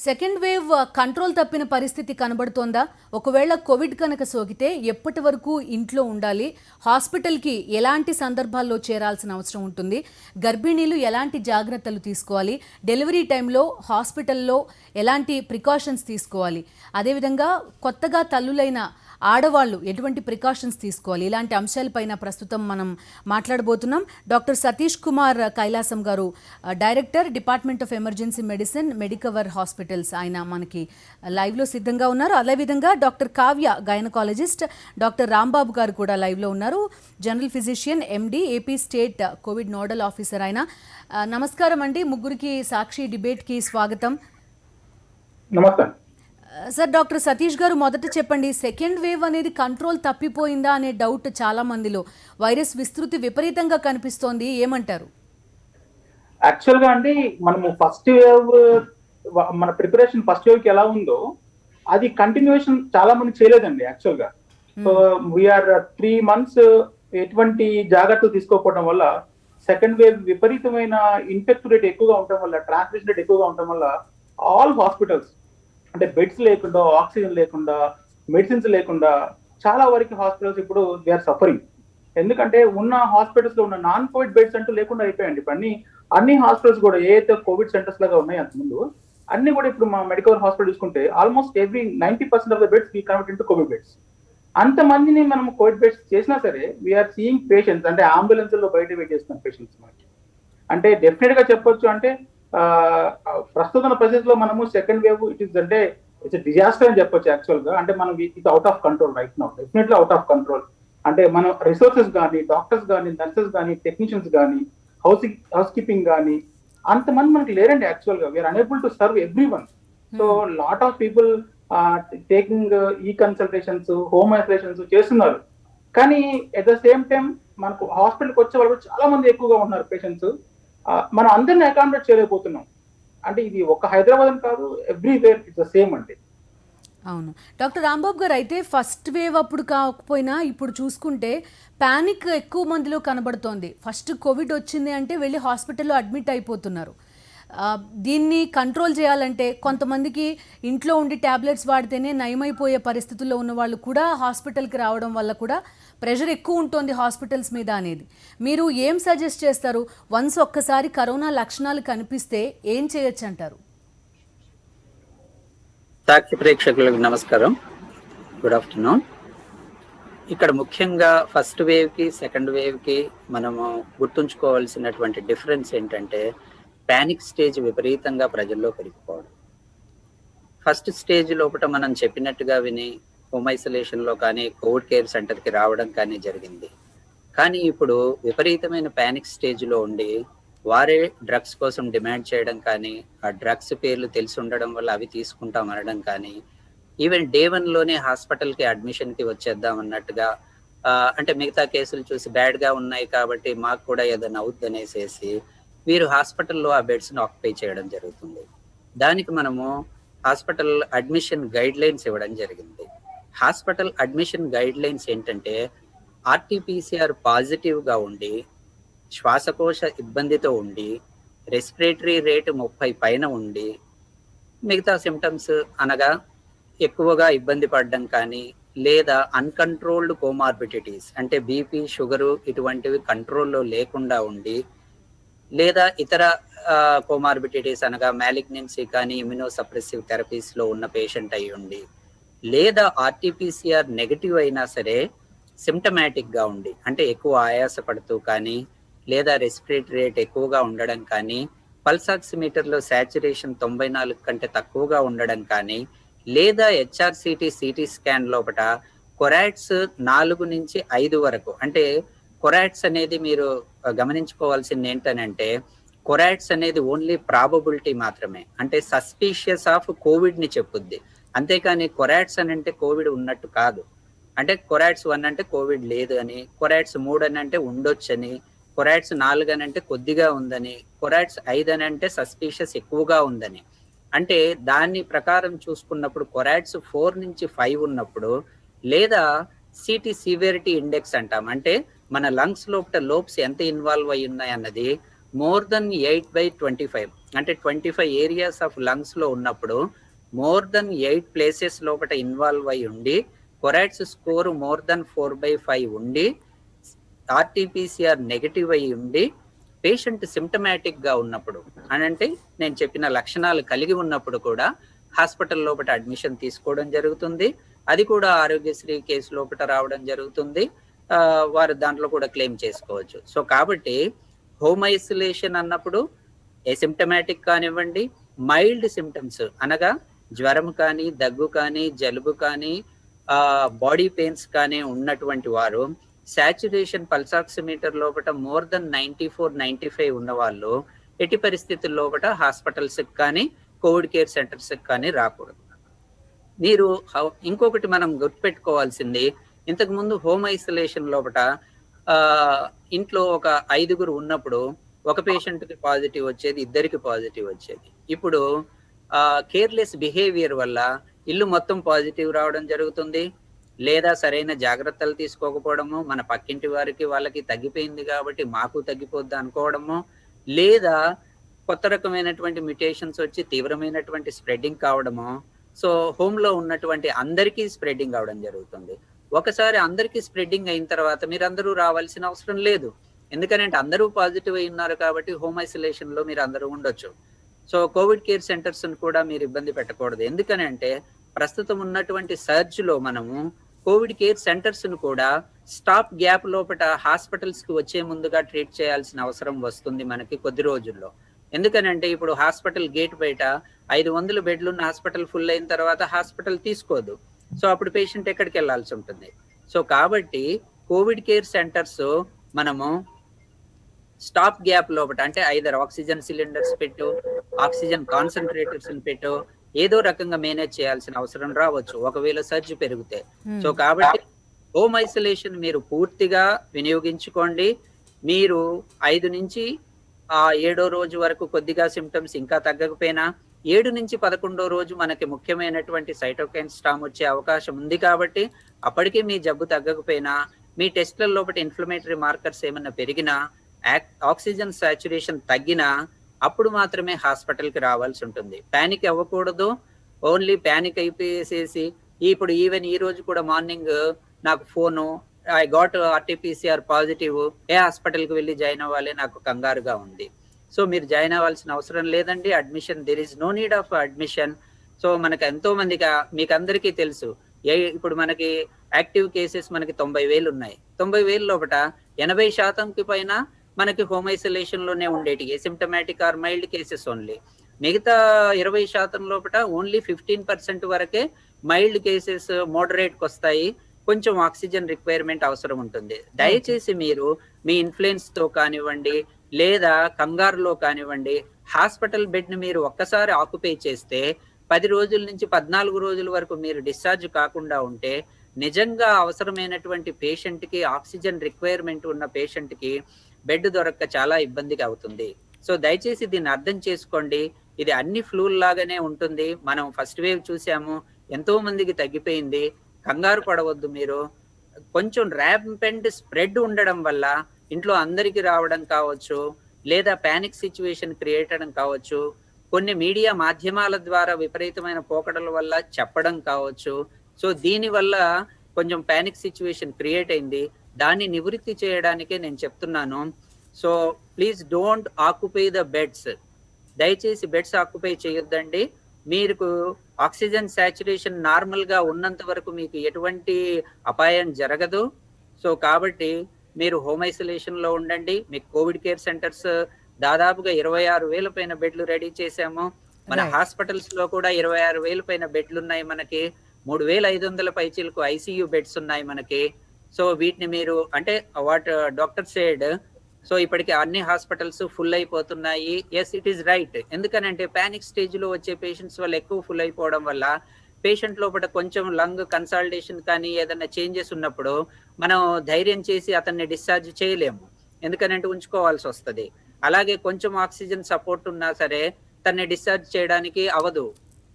Second wave control తప్పిన పరిస్థితి కనబడుతోందా? ఒకవేళ కోవిడ్ కనుక సోకితే ఎప్పటి వరకు ఇంట్లో ఉండాలి? హాస్పిటల్కి ఎలాంటి సందర్భాల్లో చేరాల్సిన అవసరం ఉంటుంది? గర్భిణీలు ఎలాంటి జాగ్రత్తలు తీసుకోవాలి? డెలివరీ టైంలో హాస్పిటల్లో ఎలాంటి ప్రికాషన్స్ తీసుకోవాలి? అదేవిధంగా కొత్తగా తల్లులైన ఆడవాళ్ళు ఎటువంటి ప్రికాషన్స్ తీసుకోవాలి? ఇలాంటి అంశాలపైన ప్రస్తుతం మనం మాట్లాడబోతున్నాం. Doctor Satish Kumar Kailasam garu, director, department of emergency medicine, Medicover hospitals, ఆయన మనకి లైవ్లో సిద్ధంగా ఉన్నారు. అదేవిధంగా doctor Kavya, gynaecologist, doctor Rambabu garu కూడా లైవ్లో ఉన్నారు. General physician, MD, AP state COVID nodal officer ఆయన. నమస్కారం అండి ముగ్గురికి. సాక్షి డిబేట్కి స్వాగతం. నమస్తే సార్, డాక్టర్ సతీష్ గారు మొదట చెప్పండి, సెకండ్ వేవ్ అనేది కంట్రోల్ తప్పిపోయిందా అనే డౌట్ చాలా మందిలో. వైరస్ విస్తృతి విపరీతంగా కనిపిస్తోంది, ఏమంటారు? యాక్చువల్ గా అండి, మనము ఫస్ట్ వేవ్, మన ప్రిపరేషన్ ఫస్ట్ వేవ్ కి ఎలా ఉందో అది కంటిన్యూషన్ చాలా మంది చేయలేదండి యాక్చువల్ గా. సో వీఆర్ 3 months ఎటువంటి జాగ్రత్తలు తీసుకోకపోవడం వల్ల సెకండ్ వేవ్ విపరీతమైన ఇన్ఫెక్ట్ రేట్ ఎక్కువగా ఉండటం వల్ల, ట్రాన్స్మిషన్ రేట్ ఎక్కువగా ఉండటం వల్ల ఆల్ హాస్పిటల్స్ అంటే బెడ్స్ లేకుండా, ఆక్సిజన్ లేకుండా, మెడిసిన్స్ లేకుండా చాలా వరకు హాస్పిటల్స్ ఇప్పుడు దే ఆర్ సఫరింగ్. ఎందుకంటే ఉన్న హాస్పిటల్స్ లో ఉన్న నాన్ కోవిడ్ బెడ్స్ అంటూ లేకుండా అయిపోయాయండి. ఇప్పుడు అన్ని హాస్పిటల్స్ కూడా ఏదైతే కోవిడ్ సెంటర్స్ లాగా ఉన్నాయి అంతకుముందు అన్ని కూడా ఇప్పుడు మా మెడికల్ హాస్పిటల్ చూసుకుంటే almost every 90% of the beds we convert into Covid beds. అంతమందిని మనం కోవిడ్ బెడ్స్ చేసినా సరే వీఆర్ సీయింగ్ పేషెంట్స్, అంటే అంబులెన్స్ లో బయట వెయిట్ చేస్తున్న పేషెంట్స్ మనకి. అంటే డెఫినెట్ గా చెప్పొచ్చు, అంటే ప్రస్తుత పరిస్థితిలో మనము సెకండ్ వేవ్ ఇట్స్ డిజాస్టర్ అని చెప్పొచ్చు యాక్చువల్ గా. అంటే మనం it out of control right now, definitely out of control. అంటే మన రిసోర్సెస్ కానీ, డాక్టర్స్ కానీ, నర్సెస్ కానీ, టెక్నీషియన్స్ కానీ, హౌస్ కీపింగ్ కానీ అంతమంది మనకి లేరండి యాక్చువల్ గా. We are unable to serve everyone. So lot of people taking ఈ కన్సల్టేషన్స్, హోమ్ ఐసోలేషన్స్ చేస్తున్నారు. కానీ ఎట్ ద సేమ్ టైం మనకు హాస్పిటల్కి వచ్చే వాళ్ళు చాలా మంది ఎక్కువగా ఉన్నారు పేషెంట్స్. మనం అందరిని అకామిడేట్ చేయలేకపోతున్నాం. అంటే ఇది ఒక హైదరాబాద్ అని కాదు, ఎవ్రీవేర్ ఇట్స్ ద సేమ్ అండి. అవును. డాక్టర్ రాంబాబు గారు, అయితే ఫస్ట్ వేవ్ అప్పుడు కాకపోయినా ఇప్పుడు చూసుకుంటే పానిక్ ఎక్కువ మందిలో కనబడుతోంది. ఫస్ట్ కోవిడ్ వచ్చింది అంటే వెళ్ళి హాస్పిటల్లో అడ్మిట్ అయిపోతున్నారు. దీన్ని కంట్రోల్ చేయాలంటే కొంతమందికి ఇంట్లో ఉండి ట్యాబ్లెట్స్ వాడితేనే నయమైపోయే పరిస్థితుల్లో ఉన్న వాళ్ళు కూడా హాస్పిటల్కి రావడం వల్ల కూడా ప్రెషర్ ఎక్కువ ఉంటుంది హాస్పిటల్స్ మీద అనేది. మీరు ఏం సజెస్ట్ చేస్తారు? వన్స్ ఒక్కసారి కరోనా లక్షణాలు కనిపిస్తే ఏం చేయొచ్చు అంటారు? సాక్షి ప్రేక్షకులకు నమస్కారం, గుడ్ ఆఫ్టర్నూన్. ఇక్కడ ముఖ్యంగా ఫస్ట్ వేవ్కి సెకండ్ వేవ్కి మనము గుర్తుంచుకోవాల్సినటువంటి డిఫరెన్స్ ఏంటంటే, పానిక్ స్టేజ్ విపరీతంగా ప్రజల్లో పెరిగిపోవడం. ఫస్ట్ స్టేజ్ లోపల మనం చెప్పినట్టుగా విని హోమ్ ఐసోలేషన్లో కానీ, కోవిడ్ కేర్ సెంటర్కి రావడం కానీ జరిగింది. కానీ ఇప్పుడు విపరీతమైన పానిక్ స్టేజ్లో ఉండి వారే డ్రగ్స్ కోసం డిమాండ్ చేయడం కానీ, ఆ డ్రగ్స్ పేర్లు తెలిసి ఉండడం వల్ల అవి తీసుకుంటాం అనడం కానీ, ఈవెన్ డే 1లోనే హాస్పిటల్కి అడ్మిషన్కి వచ్చేద్దాం అన్నట్టుగా, అంటే మిగతా కేసులు చూసి బ్యాడ్గా ఉన్నాయి కాబట్టి మాకు కూడా ఏదైనా అవుద్ది అనేసేసి వీరు హాస్పిటల్లో ఆ బెడ్స్ని ఆక్యుపై చేయడం జరుగుతుంది. దానికి మనము హాస్పిటల్ అడ్మిషన్ గైడ్ లైన్స్ ఇవ్వడం జరిగింది. హాస్పిటల్ అడ్మిషన్ గైడ్ లైన్స్ ఏంటంటే, ఆర్టీపీసీఆర్ పాజిటివ్గా ఉండి, శ్వాసకోశ ఇబ్బందితో ఉండి, రెస్పిరేటరీ రేటు 30 పైన ఉండి, మిగతా సిమ్టమ్స్ అనగా ఎక్కువగా ఇబ్బంది పడడం కానీ, లేదా అన్కంట్రోల్డ్ కోమార్బిడిటీస్ అంటే బీపీ, షుగరు ఇటువంటివి కంట్రోల్లో లేకుండా ఉండి, లేదా ఇతర కోమార్బిడిటీస్ అనగా మ్యాలిగ్నెన్సీ కానీ, ఇమ్యునోసప్రెసివ్ థెరపీస్లో ఉన్న పేషెంట్ అయి ఉండి, లేదా ఆర్టీపీసీఆర్ నెగటివ్ అయినా సరే సిమ్టమాటిక్గా ఉండి, అంటే ఎక్కువ ఆయాసపడుతూ కానీ, లేదా రెస్పిరేటరీ రేట్ ఎక్కువగా ఉండడం కానీ, పల్స్ ఆక్సిమీటర్లో శాచురేషన్ 94 కంటే తక్కువగా ఉండడం కానీ, లేదా హెచ్ఆర్సిటీ సిటీ స్కాన్ లోపల కొరాట్స్ 4 నుంచి 5 వరకు, అంటే కొరాట్స్ అనేది మీరు గమనించుకోవాల్సింది ఏంటనంటే, కొరాట్స్ అనేది ఓన్లీ ప్రాబబిలిటీ మాత్రమే, అంటే సస్పీషియస్ ఆఫ్ కోవిడ్ని చెప్పుద్ది. అంతేకాని కొరాట్స్ అని అంటే కోవిడ్ ఉన్నట్టు కాదు. అంటే కొరాట్స్ 1 అంటే కోవిడ్ లేదు అని, కొరాట్స్ 3 అని అంటే ఉండొచ్చని, కొరాట్స్ 4 అని అంటే కొద్దిగా ఉందని, కొరాట్స్ 5 అని అంటే సస్పీషియస్ ఎక్కువగా ఉందని. అంటే దాన్ని ప్రకారం చూసుకున్నప్పుడు కొరాట్స్ 4 నుంచి 5 ఉన్నప్పుడు, లేదా సిటీ సివియరిటీ ఇండెక్స్ అంటాం, అంటే మన లంగ్స్ లోపల లోబ్స్ ఎంత ఇన్వాల్వ్ అయి ఉన్నాయి అన్నది మోర్ దెన్ 8/25 అంటే 25 ఏరియాస్ ఆఫ్ లంగ్స్ లో ఉన్నప్పుడు మోర్ దెన్ 8 ప్లేసెస్ లోపల ఇన్వాల్వ్ అయి ఉండి కొరాట్స్ స్కోర్ మోర్ దెన్ 4/5 ఉండి ఆర్టీపీసీఆర్ నెగటివ్ అయి ఉండి పేషెంట్ సిమ్టమాటిక్ గా ఉన్నప్పుడు అని అంటే నేను చెప్పిన లక్షణాలు కలిగి ఉన్నప్పుడు కూడా హాస్పిటల్ లోపల అడ్మిషన్ తీసుకోవడం జరుగుతుంది. అది కూడా ఆరోగ్యశ్రీ కేసు లోపల రావడం జరుగుతుంది. వారు దాంట్లో కూడా క్లెయిమ్ చేసుకోవచ్చు. సో కాబట్టి హోమ్ ఐసోలేషన్ అన్నప్పుడు ఎసిమ్టమాటిక్ కానివ్వండి, మైల్డ్ సిమ్టమ్స్ అనగా జ్వరం కానీ, దగ్గు కానీ, జలుబు కానీ, బాడీ పెయిన్స్ కానీ ఉన్నటువంటి వారు సాచురేషన్ పల్సాక్సిమీటర్ లోపల మోర్ దెన్ 94-95 ఉన్న వాళ్ళు ఎట్టి పరిస్థితుల్లో లోపల హాస్పిటల్స్ కానీ కోవిడ్ కేర్ సెంటర్స్ కానీ రాకూడదు. మీరు ఇంకొకటి మనం గుర్తుపెట్టుకోవాల్సింది, ఇంతకు ముందు హోమ్ ఐసోలేషన్ లోపల ఇంట్లో ఒక 5గురు ఉన్నప్పుడు ఒక పేషెంట్ కి పాజిటివ్ వచ్చేది, ఇద్దరికి పాజిటివ్ వచ్చేది. ఇప్పుడు కేర్లెస్ బిహేవియర్ వల్ల ఇల్లు మొత్తం పాజిటివ్ రావడం జరుగుతుంది. లేదా సరైన జాగ్రత్తలు తీసుకోకపోవడము, మన పక్కింటి వారికి వాళ్ళకి తగ్గిపోయింది కాబట్టి మాకు తగ్గిపోద్ది అనుకోవడము, లేదా కొత్త రకమైనటువంటి మ్యుటేషన్స్ వచ్చి తీవ్రమైనటువంటి స్ప్రెడ్డింగ్ కావడము. సో హోమ్ లో ఉన్నటువంటి అందరికీ స్ప్రెడ్డింగ్ అవడం జరుగుతుంది. ఒకసారి అందరికీ స్ప్రెడ్డింగ్ అయిన తర్వాత మీరందరూ రావాల్సిన అవసరం లేదు. ఎందుకంటే అందరూ పాజిటివ్ అయి ఉన్నారు కాబట్టి హోమ్ ఐసోలేషన్ లో మీరు అందరూ ఉండొచ్చు. సో కోవిడ్ కేర్ సెంటర్స్ కూడా మీరు ఇబ్బంది పెట్టకూడదు. ఎందుకనంటే ప్రస్తుతం ఉన్నటువంటి సర్జ్ లో మనము కోవిడ్ కేర్ సెంటర్స్ ను కూడా స్టాప్ గ్యాప్ లోపల హాస్పిటల్స్ కి వచ్చే ముందుగా ట్రీట్ చేయాల్సిన అవసరం వస్తుంది మనకి కొద్ది రోజుల్లో. ఎందుకనంటే ఇప్పుడు హాస్పిటల్ గేట్ బయట 500 బెడ్లు ఉన్న హాస్పిటల్ ఫుల్ అయిన తర్వాత హాస్పిటల్ తీసుకోదు. సో అప్పుడు పేషెంట్ ఎక్కడికి వెళ్లాల్సి ఉంటుంది. సో కాబట్టి కోవిడ్ కేర్ సెంటర్స్ మనము స్టాప్ గ్యాప్ లోపల అంటే ఐదర్ ఆక్సిజన్ సిలిండర్స్ పెట్టు, ఆక్సిజన్ కాన్సన్ట్రేటర్స్ పెట్టు, ఏదో రకంగా మేనేజ్ చేయాల్సిన అవసరం రావచ్చు ఒకవేళ సర్జ్ పెరిగితే. సో కాబట్టి హోమ్ ఐసోలేషన్ మీరు పూర్తిగా వినియోగించుకోండి. మీరు 5 నుంచి 7వ రోజు వరకు కొద్దిగా సిమ్టమ్స్ ఇంకా తగ్గకపోయినా 7 నుంచి 11వ రోజు మనకి ముఖ్యమైనటువంటి సైటోకైన్ స్టామ్ వచ్చే అవకాశం ఉంది కాబట్టి అప్పటికే మీ జబ్బు తగ్గకపోయినా మీ టెస్ట్ల లోపల ఇన్ఫ్లమేటరీ మార్కర్స్ ఏమన్నా పెరిగినా, ఆక్సిజన్ సాచురేషన్ తగ్గినా అప్పుడు మాత్రమే హాస్పిటల్కి రావాల్సి ఉంటుంది. ప్యానిక్ అవ్వకూడదు. ఓన్లీ ప్యానిక్ అయిపోయేసేసి ఇప్పుడు ఈవెన్ ఈ రోజు కూడా మార్నింగ్ నాకు phone, I got RTPCR positive, ఏ హాస్పిటల్కి వెళ్ళి జాయిన్ అవ్వాలి, నాకు కంగారుగా ఉంది. సో మీరు జాయిన్ అవ్వాల్సిన అవసరం లేదండి. Admission, there is no need of admission. So మనకు ఎంతో మందిగా మీకు అందరికీ తెలుసు, ఇప్పుడు మనకి యాక్టివ్ కేసెస్ మనకి 90,000 ఉన్నాయి. 90,000 లోపల 80% పైన మనకి హోమ్ ఐసోలేషన్ లోనే ఉండేటి asymptomatic are mild cases only. మిగతా 20% లోపల ఓన్లీ 15% వరకే మైల్డ్ కేసెస్ మోడరేట్ కి వస్తాయి. కొంచెం ఆక్సిజన్ రిక్వైర్మెంట్ అవసరం ఉంటుంది. దయచేసి మీరు మీ ఇన్ఫ్లుయెన్స్ తో కానివ్వండి లేదా కంగారులో కానివ్వండి హాస్పిటల్ బెడ్ ని మీరు ఒక్కసారి ఆక్యుపై చేస్తే 10 రోజుల నుంచి 14 రోజుల వరకు మీరు డిశ్చార్జ్ కాకుండా ఉంటే నిజంగా అవసరమైనటువంటి పేషెంట్ కి, ఆక్సిజన్ రిక్వైర్మెంట్ ఉన్న పేషెంట్ కి బెడ్ దొరక్క చాలా ఇబ్బందిగా అవుతుంది. సో దయచేసి దీన్ని అర్థం చేసుకోండి. ఇది అన్ని ఫ్లూల్ లాగానే ఉంటుంది. మనం ఫస్ట్ వేవ్ చూసాము, ఎంతో మందికి తగ్గిపోయింది. కంగారు పడవద్దు మీరు. కొంచెం ర్యాంపెంట్ స్ప్రెడ్ ఉండడం వల్ల ఇంట్లో అందరికి రావడం కావచ్చు, లేదా పానిక్ సిచ్యువేషన్ క్రియేట్ అవడం కావచ్చు, కొన్ని మీడియా మాధ్యమాల ద్వారా విపరీతమైన పోకడల వల్ల చెప్పడం కావచ్చు. సో దీని వల్ల కొంచెం పానిక్ సిచ్యువేషన్ క్రియేట్ అయింది. దాన్ని నివృత్తి చేయడానికే నేను చెప్తున్నాను. So please don't occupy the beds. దయచేసి బెడ్స్ ఆక్యుపై చేయొద్దండి. మీకు ఆక్సిజన్ సాచురేషన్ నార్మల్ గా ఉన్నంత వరకు మీకు ఎటువంటి అపాయం జరగదు. సో కాబట్టి మీరు హోమ్ ఐసోలేషన్ లో ఉండండి. మీకు కోవిడ్ కేర్ సెంటర్స్ దాదాపుగా 26,000 పైన బెడ్లు రెడీ చేశాము. మన హాస్పిటల్స్ లో కూడా 26,000 పైన బెడ్లు ఉన్నాయి. మనకి 3,500 పైచీలకు ఐసీయూ బెడ్స్ ఉన్నాయి మనకి. సో వీటిని మీరు అంటే వాట్ డాక్టర్ సేడ్, సో ఇప్పటికి అన్ని హాస్పిటల్స్ ఫుల్ అయిపోతున్నాయి. Yes, it is right. ఎందుకనంటే పానిక్ స్టేజ్ లో వచ్చే పేషెంట్స్ వల్ల ఎక్కువ ఫుల్ అయిపోవడం వల్ల పేషెంట్ లోపల కొంచెం లంగ్ కన్సల్టేషన్ కానీ ఏదైనా చేంజెస్ ఉన్నప్పుడు మనం ధైర్యం చేసి అతన్ని డిశ్చార్జ్ చేయలేము. ఎందుకనంటే ఉంచుకోవాల్సి వస్తుంది. అలాగే కొంచెం ఆక్సిజన్ సపోర్ట్ ఉన్నా సరే తన్ని డిశ్చార్జ్ చేయడానికి అవదు.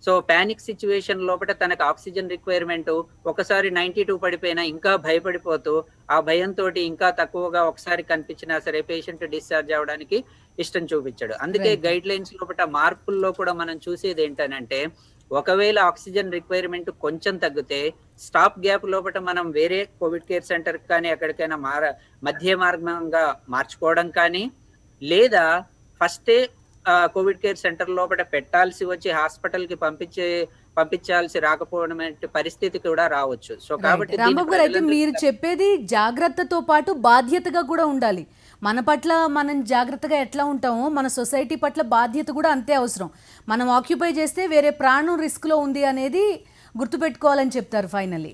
సో పానిక్ సిచ్యువేషన్ లోపల తనకు ఆక్సిజన్ రిక్వైర్మెంట్ ఒకసారి 92 పడిపోయినా ఇంకా భయపడిపోతూ ఆ భయంతో ఇంకా తక్కువగా ఒకసారి కనిపించినా సరే పేషెంట్ డిశ్చార్జ్ అవడానికి ఇష్టం చూపించాడు. అందుకే గైడ్ లైన్స్ లోపల మార్పుల్లో కూడా మనం చూసేది ఏంటనంటే, ఒకవేళ ఆక్సిజన్ రిక్వైర్మెంట్ కొంచెం తగ్గితే స్టాప్ గ్యాప్ లోపల మనం వేరే కోవిడ్ కేర్ సెంటర్ కానీ ఎక్కడికైనా మధ్య మార్గంగా మార్చుకోవడం కానీ, లేదా ఫస్టే కోవిడ్ కేర్ సెంటర్ లోపల పెట్టాల్సి వచ్చి హాస్పిటల్ కి పంపించాల్సి రాకపోవడం పరిస్థితి కూడా రావచ్చు. సో కాబట్టి రాంబాబు గారు, అయితే మీరు చెప్పేది జాగ్రత్తతో పాటు బాధ్యతగా కూడా ఉండాలి. మన పట్ల మనం జాగ్రత్తగా ఎట్లా ఉంటామో మన సొసైటీ పట్ల బాధ్యత కూడా అంతే అవసరం. మనం ఆక్యుపై చేస్తే వేరే ప్రాణం రిస్క్లో ఉంది అనేది గుర్తుపెట్టుకోవాలని చెప్తారు ఫైనల్లీ.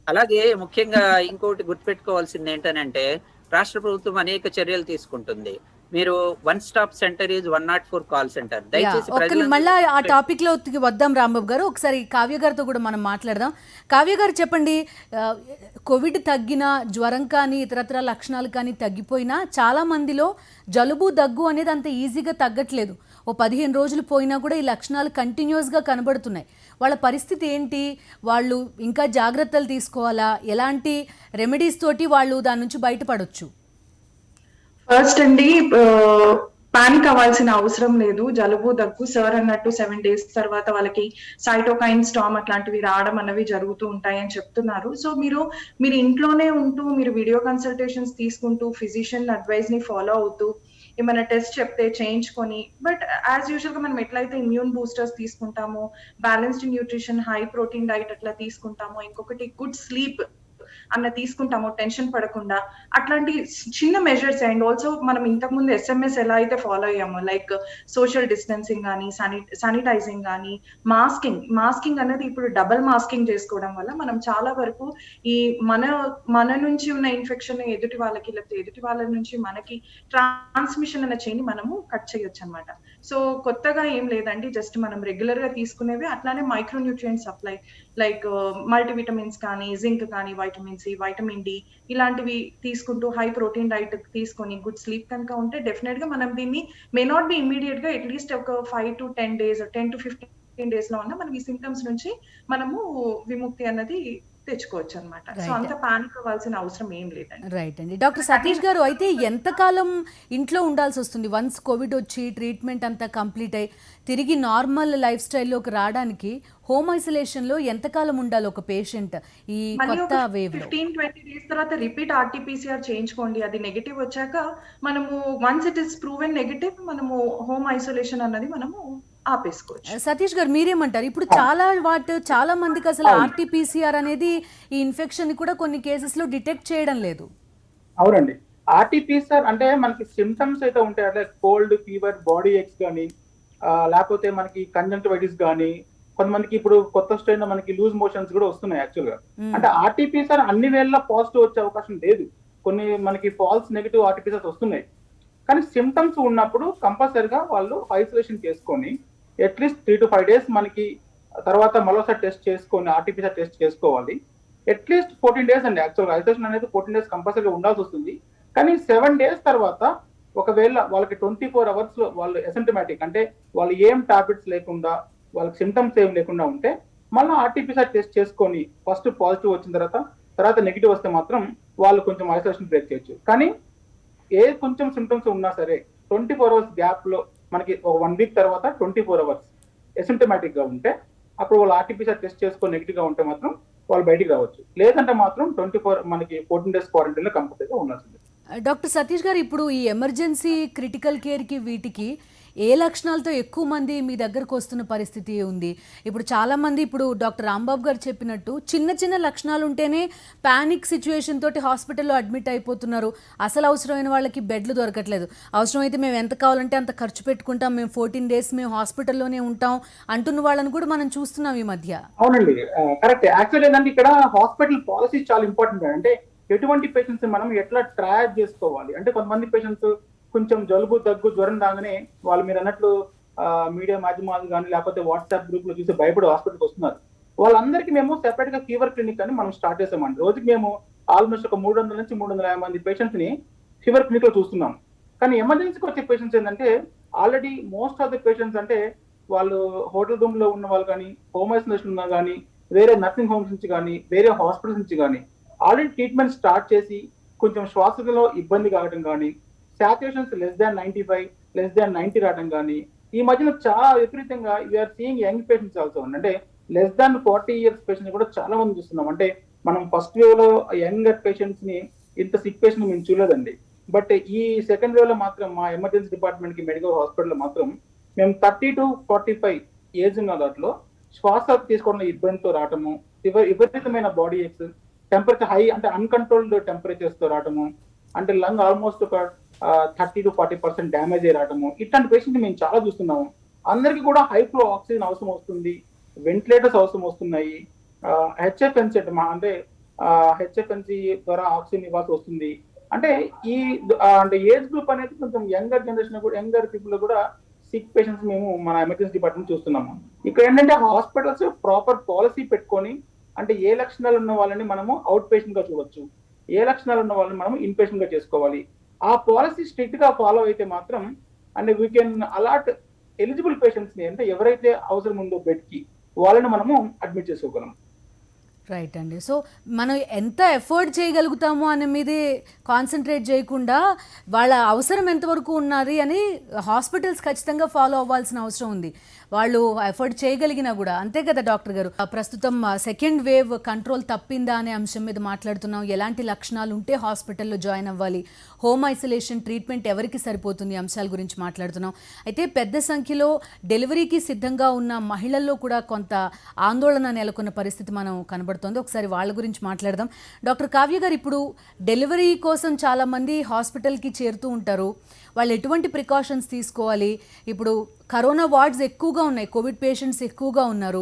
అలాగే ముఖ్యంగా ఇంకోటి గుర్తుపెట్టుకోవాల్సింది ఏంటనంటే, రాష్ట్ర ప్రభుత్వం అనేక చర్యలు తీసుకుంటుంది. మీరు one stop centre is 104 call centre. దయచేసి మళ్ళీ ఆ టాపిక్ లో వద్దాం రాంబాబు గారు. ఒకసారి కావ్య గారితో కూడా మనం మాట్లాడదాం. కావ్య గారు చెప్పండి, కోవిడ్ తగ్గిన, జ్వరం కానీ ఇతరత్ర లక్షణాలు కానీ తగ్గిపోయినా చాలా మందిలో జలుబు దగ్గు అనేది అంత ఈజీగా తగ్గట్లేదు. ఓ 15 రోజులు పోయినా కూడా ఈ లక్షణాలు కంటిన్యూస్గా కనబడుతున్నాయి. వాళ్ళ పరిస్థితి ఏంటి? వాళ్ళు ఇంకా జాగ్రత్తలు తీసుకోవాలా? ఎలాంటి రెమెడీస్ తోటి వాళ్ళు దాని నుంచి బయటపడొచ్చు? ఫస్ట్ అండి, పానిక్ అవ్వాల్సిన అవసరం లేదు. జలుబు దగ్గు సార్ అన్నట్టు 7 days తర్వాత వాళ్ళకి సైటోకైన్ స్టామ్ అట్లాంటివి రావడం అనేవి జరుగుతూ ఉంటాయి అని చెప్తున్నారు. సో మీరు ఇంట్లోనే ఉంటూ మీరు వీడియో కన్సల్టేషన్స్ తీసుకుంటూ ఫిజిషియన్ అడ్వైస్ ని ఫాలో అవుతూ ఏమైనా టెస్ట్ చెప్తే చేయించుకొని, బట్ యాజ్ యూజువల్ గా మనం ఎట్లయితే ఇమ్యూన్ బూస్టర్స్ తీసుకుంటామో, balanced nutrition, high protein diet అట్లా తీసుకుంటామో, ఇంకొకటి గుడ్ స్లీప్ అన్న తీసుకుంటామో టెన్షన్ పడకుండా, అట్లాంటి చిన్న మెజర్స్. అండ్ ఆల్సో మనం ఇంతకు ముందు SMS ఎలా అయితే ఫాలో అయ్యామో, లైక్ సోషల్ డిస్టెన్సింగ్ కానీ, శానిటైజింగ్ కానీ, మాస్కింగ్ అనేది ఇప్పుడు డబుల్ మాస్కింగ్ చేసుకోవడం వల్ల మనం చాలా వరకు ఈ మన నుంచి ఉన్న ఇన్ఫెక్షన్ ఎదుటి వాళ్ళకి, లేకపోతే ఎదుటి వాళ్ళ నుంచి మనకి ట్రాన్స్మిషన్ అనే చైన్ మనము కట్ చేయొచ్చు అనమాట. సో కొత్తగా ఏం లేదండి, జస్ట్ మనం రెగ్యులర్ గా తీసుకునేవి. అట్లానే micro nutrient supply, like multivitamins కానీ, జింక్ కానీ, వైటమిన్ సి, వైటమిన్ డి ఇలాంటివి తీసుకుంటూ హై ప్రోటీన్ డైట్ తీసుకొని గుడ్ స్లీప్ కనుక ఉంటే డెఫినెట్ గా మనం దీన్ని మే నాట్ బి ఇమీడియట్ గా అట్లీస్ట్ ఒక 5 to 10 days, 10 to 15 days లో ఉన్న మనం ఈ సింటమ్స్ నుంచి మనము విముక్తి అన్నది తెచ్చుకోవచ్చు అనమాట. సో అంత పానిక్ అవ్వాల్సిన అవసరం ఏం లేదండి. రైట్ అండి. డాక్టర్ సతీష్ గారు, అయితే ఎంతకాలం ఇంట్లో ఉండాల్సి వస్తుంది? వన్స్ కోవిడ్ వచ్చి ట్రీట్మెంట్ అంతా కంప్లీట్ అయ్యి తిరిగి నార్మల్ లైఫ్ స్టైల్లోకి రావడానికి హోమ్ ఐసోలేషన్ లో ఎంతకాలం ఉండాలి ఒక పేషెంట్ ఈ కొత్త వేవ్ లో? 15-20 days తర్వాత రిపీట్ RT-PCR చేయించుకోండి. అది నెగటివ్ వచ్చాక మనము once it is proven negative, మనము హోమ్ ఐసోలేషన్ అన్నది మనము ఆపేసుకోవచ్చు. సతీష్ గారు, మీరేమంటారు? ఇప్పుడు చాలా మందికి అసలు RT-PCR అనేది ఈ ఇన్ఫెక్షన్ కూడా కొన్ని కేసెస్ లో డిటెక్ట్ చేయడం లేదు. అవునండి, RT-PCR అంటే మనకి సిమ్టమ్స్ అయితే ఉంటాయి, అంటే కోల్డ్, ఫీవర్, బాడీ ఏక్స్ కానీ, లేకపోతే మనకి కంజంక్టివైటిస్ కానీ, కొంతమందికి ఇప్పుడు కొత్త స్ట్రెయిన్ మనకి లూజ్ మోషన్స్ కూడా వస్తున్నాయి యాక్చువల్ గా. అంటే RT-PCR అన్ని వేళ పాజిటివ్ వచ్చే అవకాశం లేదు. కొన్ని మనకి ఫాల్స్ నెగిటివ్ RT-PCR వస్తున్నాయి. కానీ సిమ్టమ్స్ ఉన్నప్పుడు కంపల్సరిగా వాళ్ళు ఐసోలేషన్ చేసుకొని అట్లీస్ట్ 3 to 5 days మనకి తర్వాత మరోసారి టెస్ట్ చేసుకొని RT-PCR టెస్ట్ చేసుకోవాలి. అట్లీస్ట్ 14 days అండి. యాక్చువల్గా ఐసోలేషన్ అనేది 14 days కంపల్సరీగా ఉండాల్సి వస్తుంది. కానీ 7 days తర్వాత ఒకవేళ వాళ్ళకి 24 hours లో వాళ్ళు అసిమ్టమాటిక్, అంటే వాళ్ళు ఏం టాబ్లెట్స్ లేకుండా, వాళ్ళకి సిమ్టమ్స్ ఏం లేకుండా ఉంటే మళ్ళీ RT-PCR టెస్ట్ చేసుకొని ఫస్ట్ పాజిటివ్ వచ్చిన తర్వాత నెగిటివ్ వస్తే మాత్రం వాళ్ళు కొంచెం ఐసోలేషన్ బ్రేక్ చేయొచ్చు. కానీ ఏ కొంచెం సిమ్టమ్స్ ఉన్నా సరే 24 hours గ్యాప్ లో మనకి ఒక 1 week తర్వాత 24 hours అసిమ్టమాటిక్ గా ఉంటే అప్పుడు వాళ్ళు RT-PCR టెస్ట్ చేసుకొని నెగిటివ్ గా ఉంటే మాత్రం వాళ్ళు బయటికి రావచ్చు. లేదంటే మాత్రం 14 days క్వారంటైన్ లో కంపల్సరీగా ఉండాల్సింది. డాక్టర్ సతీష్ గారు, ఇప్పుడు ఈ ఎమర్జెన్సీ క్రిటికల్ కేర్కి వీటికి ఏ లక్షణాలతో ఎక్కువ మంది మీ దగ్గరకు వస్తున్న పరిస్థితి ఉంది? ఇప్పుడు చాలామంది, ఇప్పుడు డాక్టర్ రాంబాబు గారు చెప్పినట్టు చిన్న లక్షణాలు ఉంటేనే ప్యానిక్ సిచ్యువేషన్ తోటి హాస్పిటల్లో అడ్మిట్ అయిపోతున్నారు. అసలు అవసరమైన వాళ్ళకి బెడ్లు దొరకట్లేదు. అవసరమైతే మేము ఎంత కావాలంటే అంత ఖర్చు పెట్టుకుంటాం, మేము 14 days మేము హాస్పిటల్లోనే ఉంటాం అంటున్న వాళ్ళని కూడా మనం చూస్తున్నాం ఈ మధ్య. అవునండి, కరెక్ట్. యాక్చువల్లీ ఏంటంటే ఇక్కడ హాస్పిటల్ పాలసీ చాలా ఇంపార్టెంట్. అంటే ఎటువంటి పేషెంట్స్ మనం ఎట్లా ట్రాక్ చేసుకోవాలి అంటే, కొంతమంది పేషెంట్స్ కొంచెం జలుబు, దగ్గు, జ్వరం రాగానే వాళ్ళు మీరు అన్నట్లు మీడియా మాధ్యమాలు కానీ లేకపోతే వాట్సాప్ గ్రూప్ లో చూసి భయపడి హాస్పిటల్కి వస్తున్నారు. వాళ్ళందరికీ మేము సెపరేట్ గా ఫీవర్ క్లినిక్ అని మనం స్టార్ట్ చేసామండి. రోజుకి మేము ఆల్మోస్ట్ ఒక 300 నుంచి 350 మంది పేషెంట్స్ ని ఫీవర్ క్లినిక్ లో చూస్తున్నాం. కానీ ఎమర్జెన్సీకి వచ్చే పేషెంట్స్ ఏంటంటే already most of the patients అంటే వాళ్ళు హోటల్ రూమ్ లో ఉన్న వాళ్ళు కానీ, హోమ్ ఐసోలేషన్ ఉన్నా కానీ, వేరే నర్సింగ్ హోమ్స్ నుంచి కానీ, వేరే హాస్పిటల్స్ నుంచి కానీ ఆల్రెడీ ట్రీట్మెంట్ స్టార్ట్ చేసి కొంచెం శ్వాసలో ఇబ్బంది కావడం కానీ, saturations less than 95, less than 90 రావడం కానీ, ఈ మధ్యన చాలా విపరీతంగా you are seeing young patients also అంటే less than 40 years పేషెంట్స్ కూడా చాలా మంది చూస్తున్నాం. అంటే మనం ఫస్ట్ వేవ్ లో యంగ్ పేషెంట్స్ ని ఇంత సిక్ పేషెంట్ మేము చూడలేదండి. బట్ ఈ సెకండ్ వేవ్ లో మాత్రం మా ఎమర్జెన్సీ డిపార్ట్మెంట్ కి మెడికల్ హాస్పిటల్ లో మాత్రం మేము 30 to 45 ఏజ్ ఉన్న దాంట్లో శ్వాస తీసుకోవడం ఇబ్బందితో రావటము, విపరీతమైన బాడీ ఎక్స్, టెంపరేచర్ హై అంటే అన్కంట్రోల్డ్ టెంపరేచర్స్ తో రావటము, అంటే లంగ్ ఆల్మోస్ట్ ఒక 30 to 40% డ్యామేజ్ అయ్యి రావటము, ఇట్లాంటి పేషెంట్ మేము చాలా చూస్తున్నాము. అందరికీ కూడా హై ఫ్లో ఆక్సిజన్ అవసరం వస్తుంది, వెంటిలేటర్స్ అవసరం వస్తున్నాయి, హెచ్ఎఫ్ఎన్సీ అంటే హెచ్ఎఫ్ఎన్సీ ద్వారా ఆక్సిజన్ ఇవ్వాల్సి వస్తుంది. అంటే ఈ అంటే ఏజ్ గ్రూప్ అనేది కొంచెం యంగర్ జనరేషన్ కూడా, యంగర్ పీపుల్ కూడా సిక్ పేషెంట్స్ మేము మన ఎమర్జెన్సీ డిపార్ట్మెంట్ చూస్తున్నాము. ఇక్కడ ఏంటంటే హాస్పిటల్స్ ప్రాపర్ పాలసీ పెట్టుకొని అంటే ఏ లక్షణాలు ఉన్న వాళ్ళని మనము అవుట్ పేషెంట్ గా చూడొచ్చు, ఏ లక్షణాలు ఉన్న వాళ్ళని మనం ఇన్ పేషెంట్ గా చేసుకోవాలి. ఆ పాలసీ స్ట్రిక్ట్ గా ఫాలో అయితే మాత్రం అంటే we can allot eligible patients ని అంటే ఎవరైతే అవసరం ఉందో బెడ్ కి వాళ్ళని మనము అడ్మిట్ చేసుకోగలం. రైట్ అండి. సో మనం ఎంత ఎఫర్ట్ చేయగలుగుతాము అనే మీదే కాన్సన్ట్రేట్ చేయకుండా వాళ్ళ అవసరం ఎంతవరకు ఉన్నది అని హాస్పిటల్స్ ఖచ్చితంగా ఫాలో అవ్వాల్సిన అవసరం ఉంది. వాళ్ళు ఎఫర్ట్ చేయగలిగినా కూడా. అంతే కదా డాక్టర్ గారు? ప్రస్తుతం సెకండ్ వేవ్ కంట్రోల్ తప్పిందా అనే అంశం మీద మాట్లాడుతున్నాం. ఎలాంటి లక్షణాలు ఉంటే హాస్పిటల్లో జాయిన్ అవ్వాలి, హోమ్ ఐసోలేషన్ ట్రీట్మెంట్ ఎవరికి సరిపోతుంది, అంశాల గురించి మాట్లాడుతున్నాం. అయితే పెద్ద సంఖ్యలో డెలివరీకి సిద్ధంగా ఉన్న మహిళల్లో కూడా కొంత ఆందోళన నెలకొన్న పరిస్థితి మనం కనబడుతుంది. ఒకసారి వాళ్ళ గురించి మాట్లాడదాం. డాక్టర్ కావ్య గారు, ఇప్పుడు డెలివరీ కోసం చాలామంది హాస్పిటల్కి చేరుతూ ఉంటారు. వాళ్ళు ఎటువంటి ప్రికాషన్స్ తీసుకోవాలి? ఇప్పుడు కరోనా వార్డ్స్ ఎక్కువగా ఉన్నాయి, కోవిడ్ పేషెంట్స్ ఎక్కువగా ఉన్నారు.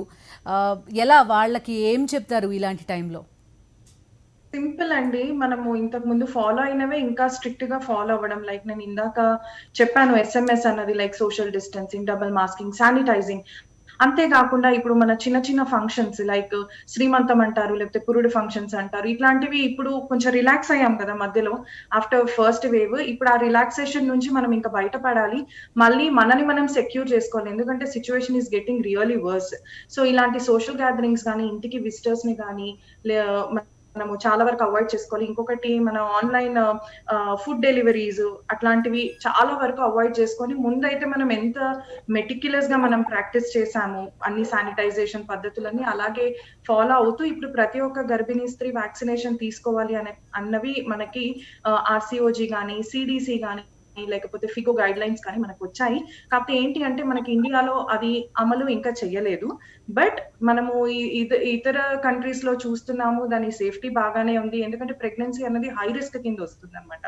ఎలా వాళ్ళకి ఏం చెప్తారు ఇలాంటి టైంలో? సింపుల్ అండి. మనము ఇంతకు ముందు ఫాలో అయినవే ఇంకా స్ట్రిక్ట్ గా ఫాలో అవ్వడం. లైక్ నేను ఇందాక చెప్పాను, SMS అన్నది, like social distancing, double masking, sanitising. అంతేకాకుండా ఇప్పుడు మన చిన్న చిన్న ఫంక్షన్స్ లైక్ శ్రీమంతం అంటారు, లేకపోతే పురుడు ఫంక్షన్స్ అంటారు, ఇట్లాంటివి ఇప్పుడు కొంచెం రిలాక్స్ అయ్యాం కదా మధ్యలో ఆఫ్టర్ ఫస్ట్ వేవ్. ఇప్పుడు ఆ రిలాక్సేషన్ నుంచి మనం ఇంకా బయటపడాలి, మళ్ళీ మనని మనం సెక్యూర్ చేసుకోవాలి. ఎందుకంటే situation is getting really worse. So ఇలాంటి సోషల్ గ్యాదరింగ్స్ కానీ, ఇంటికి విజిటర్స్ ని కానీ మనము చాలా వరకు అవాయిడ్ చేసుకోవాలి. ఇంకొకటి మన ఆన్లైన్ ఫుడ్ డెలివరీస్ అట్లాంటివి చాలా వరకు అవాయిడ్ చేసుకొని, ముందైతే మనం ఎంత మెటిక్యులస్ గా మనం ప్రాక్టీస్ చేసాము అన్ని శానిటైజేషన్ పద్ధతులన్నీ అలాగే ఫాలో అవుతూ ఇప్పుడు ప్రతి ఒక్క గర్భిణీ స్త్రీ వ్యాక్సినేషన్ తీసుకోవాలి అన్నవి మనకి RCOG కానీ, CDC కానీ, లేకపోతే ఫిగో గైడ్ లైన్స్ కానీ మనకు వచ్చాయి. కాకపోతే ఏంటి అంటే మనకి ఇండియాలో అది అమలు ఇంకా చెయ్యలేదు. బట్ మనము ఇతర కంట్రీస్ లో చూస్తున్నాము, దాని సేఫ్టీ బాగానే ఉంది. ఎందుకంటే ప్రెగ్నెన్సీ అనేది హై రిస్క్ కింద వస్తుంది అనమాట.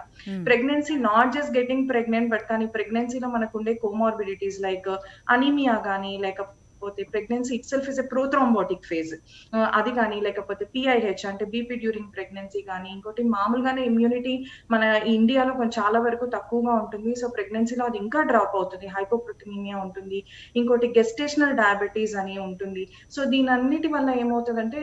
Pregnancy not just getting pregnant, but కానీ ప్రెగ్నెన్సీలో మనకు ఉండే కోమార్బిడిటీస్ లైక్ అనీమియా కానీ, లేకపోతే pregnancy itself is a prothrombotic phase, అది కానీ, లేకపోతే PIH అంటే బీపీ డ్యూరింగ్ ప్రెగ్నెన్సీ కానీ. ఇంకోటి మామూలుగానే ఇమ్యూనిటీ మన ఇండియాలో కొంచెం చాలా వరకు తక్కువగా ఉంటుంది. సో ప్రెగ్నెన్సీలో అది ఇంకా డ్రాప్ అవుతుంది, హైపోప్రోటీనియా ఉంటుంది. ఇంకోటి గెస్టేషనల్ డయాబెటీస్ అని ఉంటుంది. సో దీని అన్నిటి వల్ల ఏమవుతుందంటే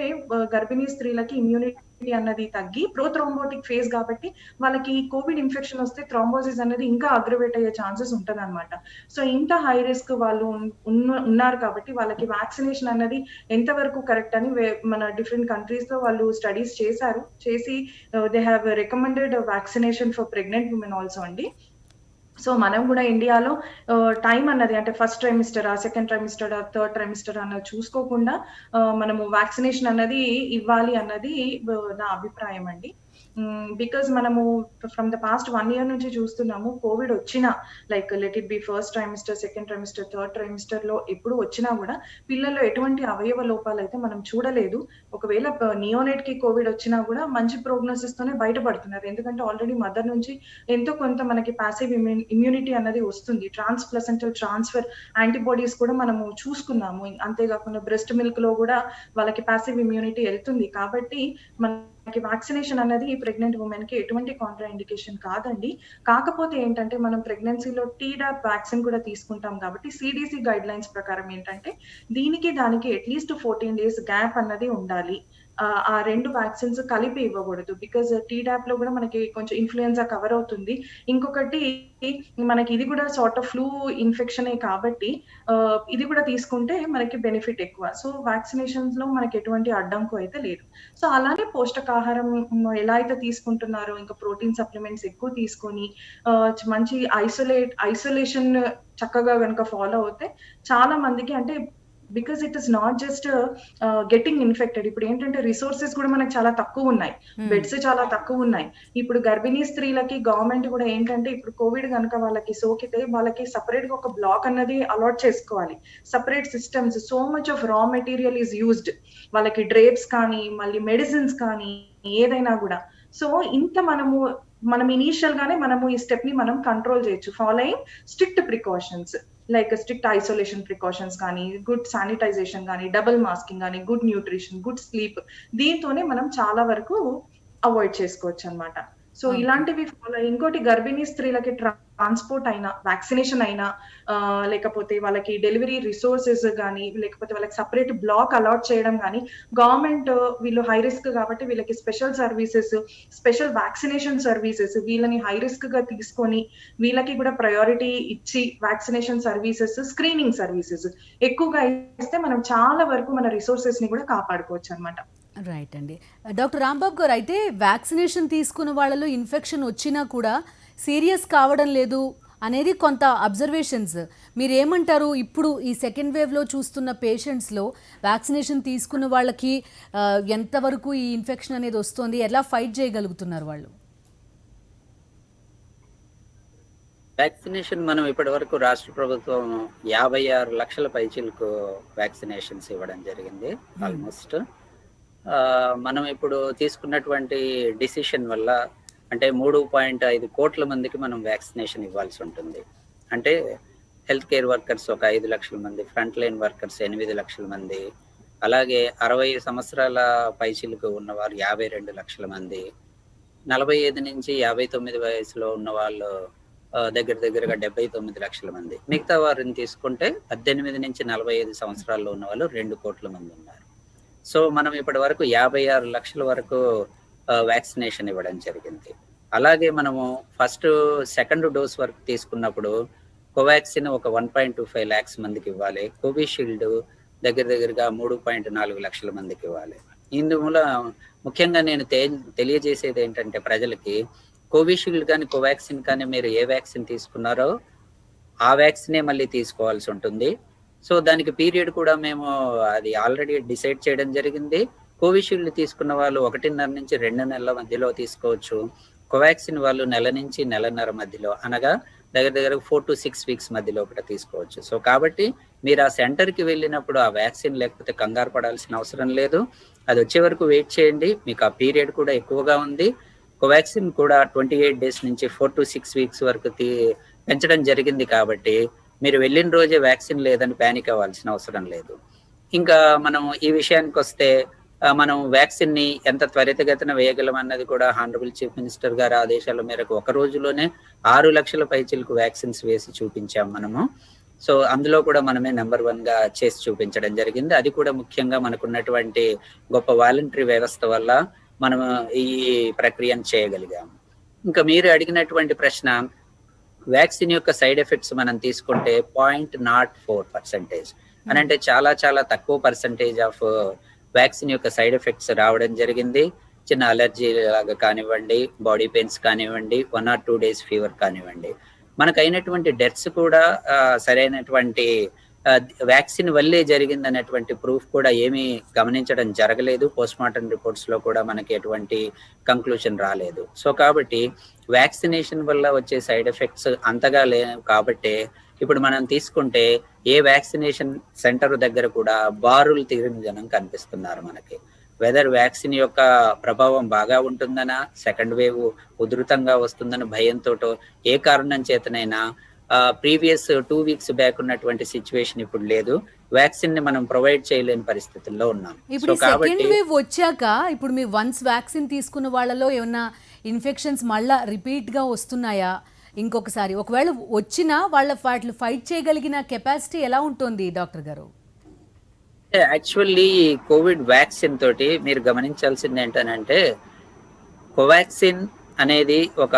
గర్భిణీ స్త్రీలకి ఇమ్యూనిటీ అన్నది తగ్గి ప్రోథ్రాంబోటిక్ ఫేజ్ కాబట్టి వాళ్ళకి కోవిడ్ ఇన్ఫెక్షన్ వస్తే థ్రాంబోసిస్ అనేది ఇంకా అగ్రవేట్ అయ్యే ఛాన్సెస్ ఉంటుంది అనమాట. సో ఇంత హై రిస్క్ వాళ్ళు ఉన్నారు కాబట్టి వాళ్ళకి వ్యాక్సినేషన్ అన్నది ఎంతవరకు కరెక్ట్ అని మన డిఫరెంట్ కంట్రీస్ లో వాళ్ళు స్టడీస్ చేసి they have recommended vaccination for pregnant women also అండి. సో మనం కూడా ఇండియాలో టైం అన్నది అంటే first trimester, second trimester, third trimester అన్నది చూసుకోకుండా మనము వ్యాక్సినేషన్ అన్నది ఇవ్వాలి అన్నది నా అభిప్రాయం అండి. బికాజ్ మనము ఫ్రమ్ ద పాస్ట్ 1 year నుంచి చూస్తున్నాము, కోవిడ్ వచ్చినా like let it be first trimester, second trimester, third trimester లో ఎప్పుడు వచ్చినా కూడా పిల్లల్లో ఎటువంటి అవయవ లోపాలు అయితే మనం చూడలేదు. ఒకవేళ నియోనేట్ కి కోవిడ్ వచ్చినా కూడా మంచి ప్రోగ్నోసిస్ తోనే బయటపడుతున్నారు. ఎందుకంటే ఆల్రెడీ మదర్ నుంచి ఎంతో కొంత మనకి పాసివ్ ఇమ్యూనిటీ అన్నది వస్తుంది. ట్రాన్స్ప్లసెంటల్ ట్రాన్స్ఫర్ యాంటీబాడీస్ కూడా మనము చూసుకున్నాము. అంతేకాకుండా బ్రెస్ట్ మిల్క్ లో కూడా వాళ్ళకి పాసివ్ ఇమ్యూనిటీ వెళ్తుంది. కాబట్టి మనకి వ్యాక్సినేషన్ అనేది ప్రెగ్నెంట్ ఉమెన్ కి ఎటువంటి కాంట్రా ఇండికేషన్ కాదండి. కాకపోతే ఏంటంటే మనం ప్రెగ్నెన్సీలో Tdap వ్యాక్సిన్ కూడా తీసుకుంటాం కాబట్టి CDC గైడ్ లైన్స్ ప్రకారం ఏంటంటే దీనికి దానికి అట్లీస్ట్ 14 days గ్యాప్ అన్నది ఉండాలి. ఆ 2 వ్యాక్సిన్స్ కలిపి ఇవ్వకూడదు. బికాజ్ టీడాప్ లో కూడా మనకి కొంచెం ఇన్‌ఫ్లుయెన్జా కవర్ అవుతుంది. ఇంకొకటి మనకి ఇది కూడా సార్ట్ ఆఫ్ ఫ్లూ ఇన్ఫెక్షనే కాబట్టి ఇది కూడా తీసుకుంటే మనకి బెనిఫిట్ ఎక్కువ. సో వ్యాక్సినేషన్స్ లో మనకి ఎటువంటి అడ్డంకు అయితే లేదు. సో అలానే పోషకాహారం ఎలా అయితే తీసుకుంటున్నారో ఇంకా ప్రోటీన్ సప్లిమెంట్స్ ఎక్కువ తీసుకొని మంచి ఐసోలేషన్ చక్కగా గనుక ఫాలో అవుతే చాలా మందికి అంటే because it is not just getting infected. ఇప్పుడు ఏంటంటే రిసోర్సెస్ కూడా మనకు చాలా తక్కువ ఉన్నాయి, బెడ్స్ చాలా తక్కువ ఉన్నాయి. ఇప్పుడు గర్భిణీ స్త్రీలకి గవర్నమెంట్ కూడా ఏంటంటే ఇప్పుడు కోవిడ్ కనుక వాళ్ళకి సోకితే వాళ్ళకి సపరేట్ గా ఒక బ్లాక్ అన్నది అలాట్ చేసుకోవాలి. Separate systems, so much of raw material is used. వాళ్ళకి డ్రేప్స్ కానీ మళ్ళీ మెడిసిన్స్ కానీ ఏదైనా కూడా. సో ఇంత మనం ఇనీషియల్ గానే మనము ఈ స్టెప్ ని మనం కంట్రోల్ చేయొచ్చు following strict precautions like strict isolation precautions కానీ, గుడ్ శానిటైజేషన్ కానీ, డబుల్ మాస్కింగ్ కానీ, గుడ్ న్యూట్రిషన్, గుడ్ స్లీప్. దీంతోనే మనం చాలా వరకు అవాయిడ్ చేసుకోవచ్చు అన్నమాట. సో ఇలాంటివి ఫాలో. ఇంకోటి గర్భిణీ స్త్రీలకి ట్రాన్స్పోర్ట్ అయినా, వ్యాక్సినేషన్ అయినా, లేకపోతే వాళ్ళకి డెలివరీ రిసోర్సెస్ కానీ, లేకపోతే వాళ్ళకి సపరేట్ బ్లాక్ అలాట్ చేయడం కానీ, గవర్నమెంట్ వీళ్ళు హై రిస్క్ కాబట్టి వీళ్ళకి special services, special vaccination services వీళ్ళని హై రిస్క్ గా తీసుకొని వీళ్ళకి కూడా ప్రయారిటీ ఇచ్చి వ్యాక్సినేషన్ సర్వీసెస్, స్క్రీనింగ్ సర్వీసెస్ ఎక్కువగా ఇస్తే మనం చాలా వరకు మన రిసోర్సెస్ ని కూడా కాపాడుకోవచ్చు అన్నమాట. రైట్ అండి. డాక్టర్ రాంబాబు గారు, అయితే వ్యాక్సినేషన్ తీసుకున్న వాళ్ళలో ఇన్ఫెక్షన్ వచ్చినా కూడా సీరియస్ కావడం లేదు అనేది కొంత అబ్జర్వేషన్స్. మీరు ఏమంటారు? ఇప్పుడు ఈ సెకండ్ వేవ్లో చూస్తున్న పేషెంట్స్లో వ్యాక్సినేషన్ తీసుకున్న వాళ్ళకి ఎంతవరకు ఈ ఇన్ఫెక్షన్ అనేది వస్తుంది, ఎలా ఫైట్ చేయగలుగుతున్నారు వాళ్ళు? వ్యాక్సినేషన్ మనం ఇప్పటి వరకు రాష్ట్ర ప్రభుత్వం 56 లక్షల పైచీలకు వ్యాక్సినేషన్స్ ఇవ్వడం జరిగింది ఆల్మోస్ట్. మనం ఇప్పుడు తీసుకున్నటువంటి డిసిషన్ వల్ల అంటే 3.5 కోట్ల మందికి మనం వ్యాక్సినేషన్ ఇవ్వాల్సి ఉంటుంది. అంటే హెల్త్ కేర్ వర్కర్స్ ఒక 5 లక్షల మంది, ఫ్రంట్ లైన్ వర్కర్స్ 8 లక్షల మంది, అలాగే 60 సంవత్సరాల పైచీలకు ఉన్నవారు 52 లక్షల మంది, 45 నుంచి 59 వయసులో ఉన్న వాళ్ళు దగ్గరగా 79 లక్షల మంది. మిగతా వారిని తీసుకుంటే 18 నుంచి 45 సంవత్సరాల్లో ఉన్న వాళ్ళు 2 కోట్ల మంది ఉన్నారు. సో మనం ఇప్పటి వరకు 56 లక్షల వరకు వ్యాక్సినేషన్ ఇవ్వడం జరిగింది. అలాగే మనము ఫస్ట్ సెకండ్ డోస్ వరకు తీసుకున్నప్పుడు కోవాక్సిన్ ఒక 1.25 lakhs మందికి ఇవ్వాలి, కోవిషీల్డ్ దగ్గరగా 3.4 లక్షల మందికి ఇవ్వాలి. ఇందువల్ల ముఖ్యంగా నేను తెలియజేసేది ఏంటంటే ప్రజలకి, కోవిషీల్డ్ కానీ కోవాక్సిన్ కానీ మీరు ఏ వ్యాక్సిన్ తీసుకున్నారో ఆ వ్యాక్సినే మళ్ళీ తీసుకోవాల్సి ఉంటుంది. సో దానికి పీరియడ్ కూడా మేము అది ఆల్రెడీ డిసైడ్ చేయడం జరిగింది. కోవిషీల్డ్ తీసుకున్న వాళ్ళు 1.5 నుంచి 2 నెలల మధ్యలో తీసుకోవచ్చు. కోవాక్సిన్ వాళ్ళు నెల నుంచి నెలన్నర మధ్యలో, అనగా దగ్గర 4 to 6 weeks మధ్యలో ఒకటి తీసుకోవచ్చు. సో కాబట్టి మీరు ఆ సెంటర్కి వెళ్ళినప్పుడు ఆ వ్యాక్సిన్ లేకపోతే కంగారు పడాల్సిన అవసరం లేదు. అది వచ్చే వరకు వెయిట్ చేయండి. మీకు ఆ పీరియడ్ కూడా ఎక్కువగా ఉంది. కోవాక్సిన్ కూడా 28 days నుంచి 4 to 6 weeks వరకు పెంచడం జరిగింది. కాబట్టి మీరు వెళ్ళిన రోజే వ్యాక్సిన్ లేదని ప్యానిక్ అవ్వాల్సిన అవసరం లేదు. ఇంకా మనం ఈ విషయానికి వస్తే, మనం వ్యాక్సిన్ ని ఎంత త్వరితగతిన వేయగలం అన్నది కూడా హానరబుల్ చీఫ్ మినిస్టర్ గారి ఆదేశాల మేరకు ఒక రోజులోనే 6 లక్షల పైచీలకు వ్యాక్సిన్స్ వేసి చూపించాం మనము. సో అందులో కూడా మనమే నెంబర్ 1 గా చేసి చూపించడం జరిగింది. అది కూడా ముఖ్యంగా మనకున్నటువంటి గొప్ప వాలంటరీ వ్యవస్థ వల్ల మనం ఈ ప్రక్రియను చేయగలిగాము. ఇంకా మీరు అడిగినటువంటి ప్రశ్న, వ్యాక్సిన్ యొక్క సైడ్ ఎఫెక్ట్స్ మనం తీసుకుంటే 0.04% అని, అంటే చాలా తక్కువ పర్సంటేజ్ ఆఫ్ వ్యాక్సిన్ యొక్క సైడ్ ఎఫెక్ట్స్ రావడం జరిగింది. చిన్న అలర్జీ లాగా కానివ్వండి, బాడీ పెయిన్స్ కానివ్వండి, 1 or 2 days ఫీవర్ కానివ్వండి. మనకు అయినటువంటి డెత్స్ కూడా సరైనటువంటి వ్యాక్సిన్ వల్లే జరిగింది అనేటువంటి ప్రూఫ్ కూడా ఏమీ గమనించడం జరగలేదు. పోస్ట్ మార్టం రిపోర్ట్స్ లో కూడా మనకి ఎటువంటి కంక్లూజన్ రాలేదు. సో కాబట్టి వ్యాక్సినేషన్ వల్ల వచ్చే సైడ్ ఎఫెక్ట్స్ అంతగా లేవు. కాబట్టి ఇప్పుడు మనం తీసుకుంటే ఏ వ్యాక్సినేషన్ సెంటర్ దగ్గర కూడా బారులు తీరిన జనం కనిపిస్తున్నారు మనకి. వెదర్ వ్యాక్సిన్ యొక్క ప్రభావం బాగా ఉంటుందనా, సెకండ్ వేవ్ ఉధృతంగా వస్తుందని భయంతో ఏ కారణం చేతనైనా ప్రీవియస్ 2 weeks బ్యాక్ ఉన్నటువంటి సిచ్యువేషన్ ఇప్పుడు లేదు. వ్యాక్సిన్ ని మనం ప్రొవైడ్ చేయలేని పరిస్థితుల్లో ఉన్నాం. ఇప్పుడు సెకండ్ వేవ్ వచ్చాక ఇప్పుడు మీ వన్స్ వ్యాక్సిన్ తీసుకున్న వాళ్ళలో ఏమన్నా ఇన్ఫెక్షన్స్ మళ్ళా రిపీట్ గా వస్తున్నాయా ఇంకొకసారి? ఒకవేళ వచ్చినా వాటిని ఫైట్ చేయగలిగిన కెపాసిటీ ఎలా ఉంటుంది డాక్టర్ గారు? యాక్చువల్లీ కోవిడ్ వ్యాక్సిన్ తోటి మీరు గమనించాల్సింది ఏంటనంటే, కోవాక్సిన్ అనేది ఒక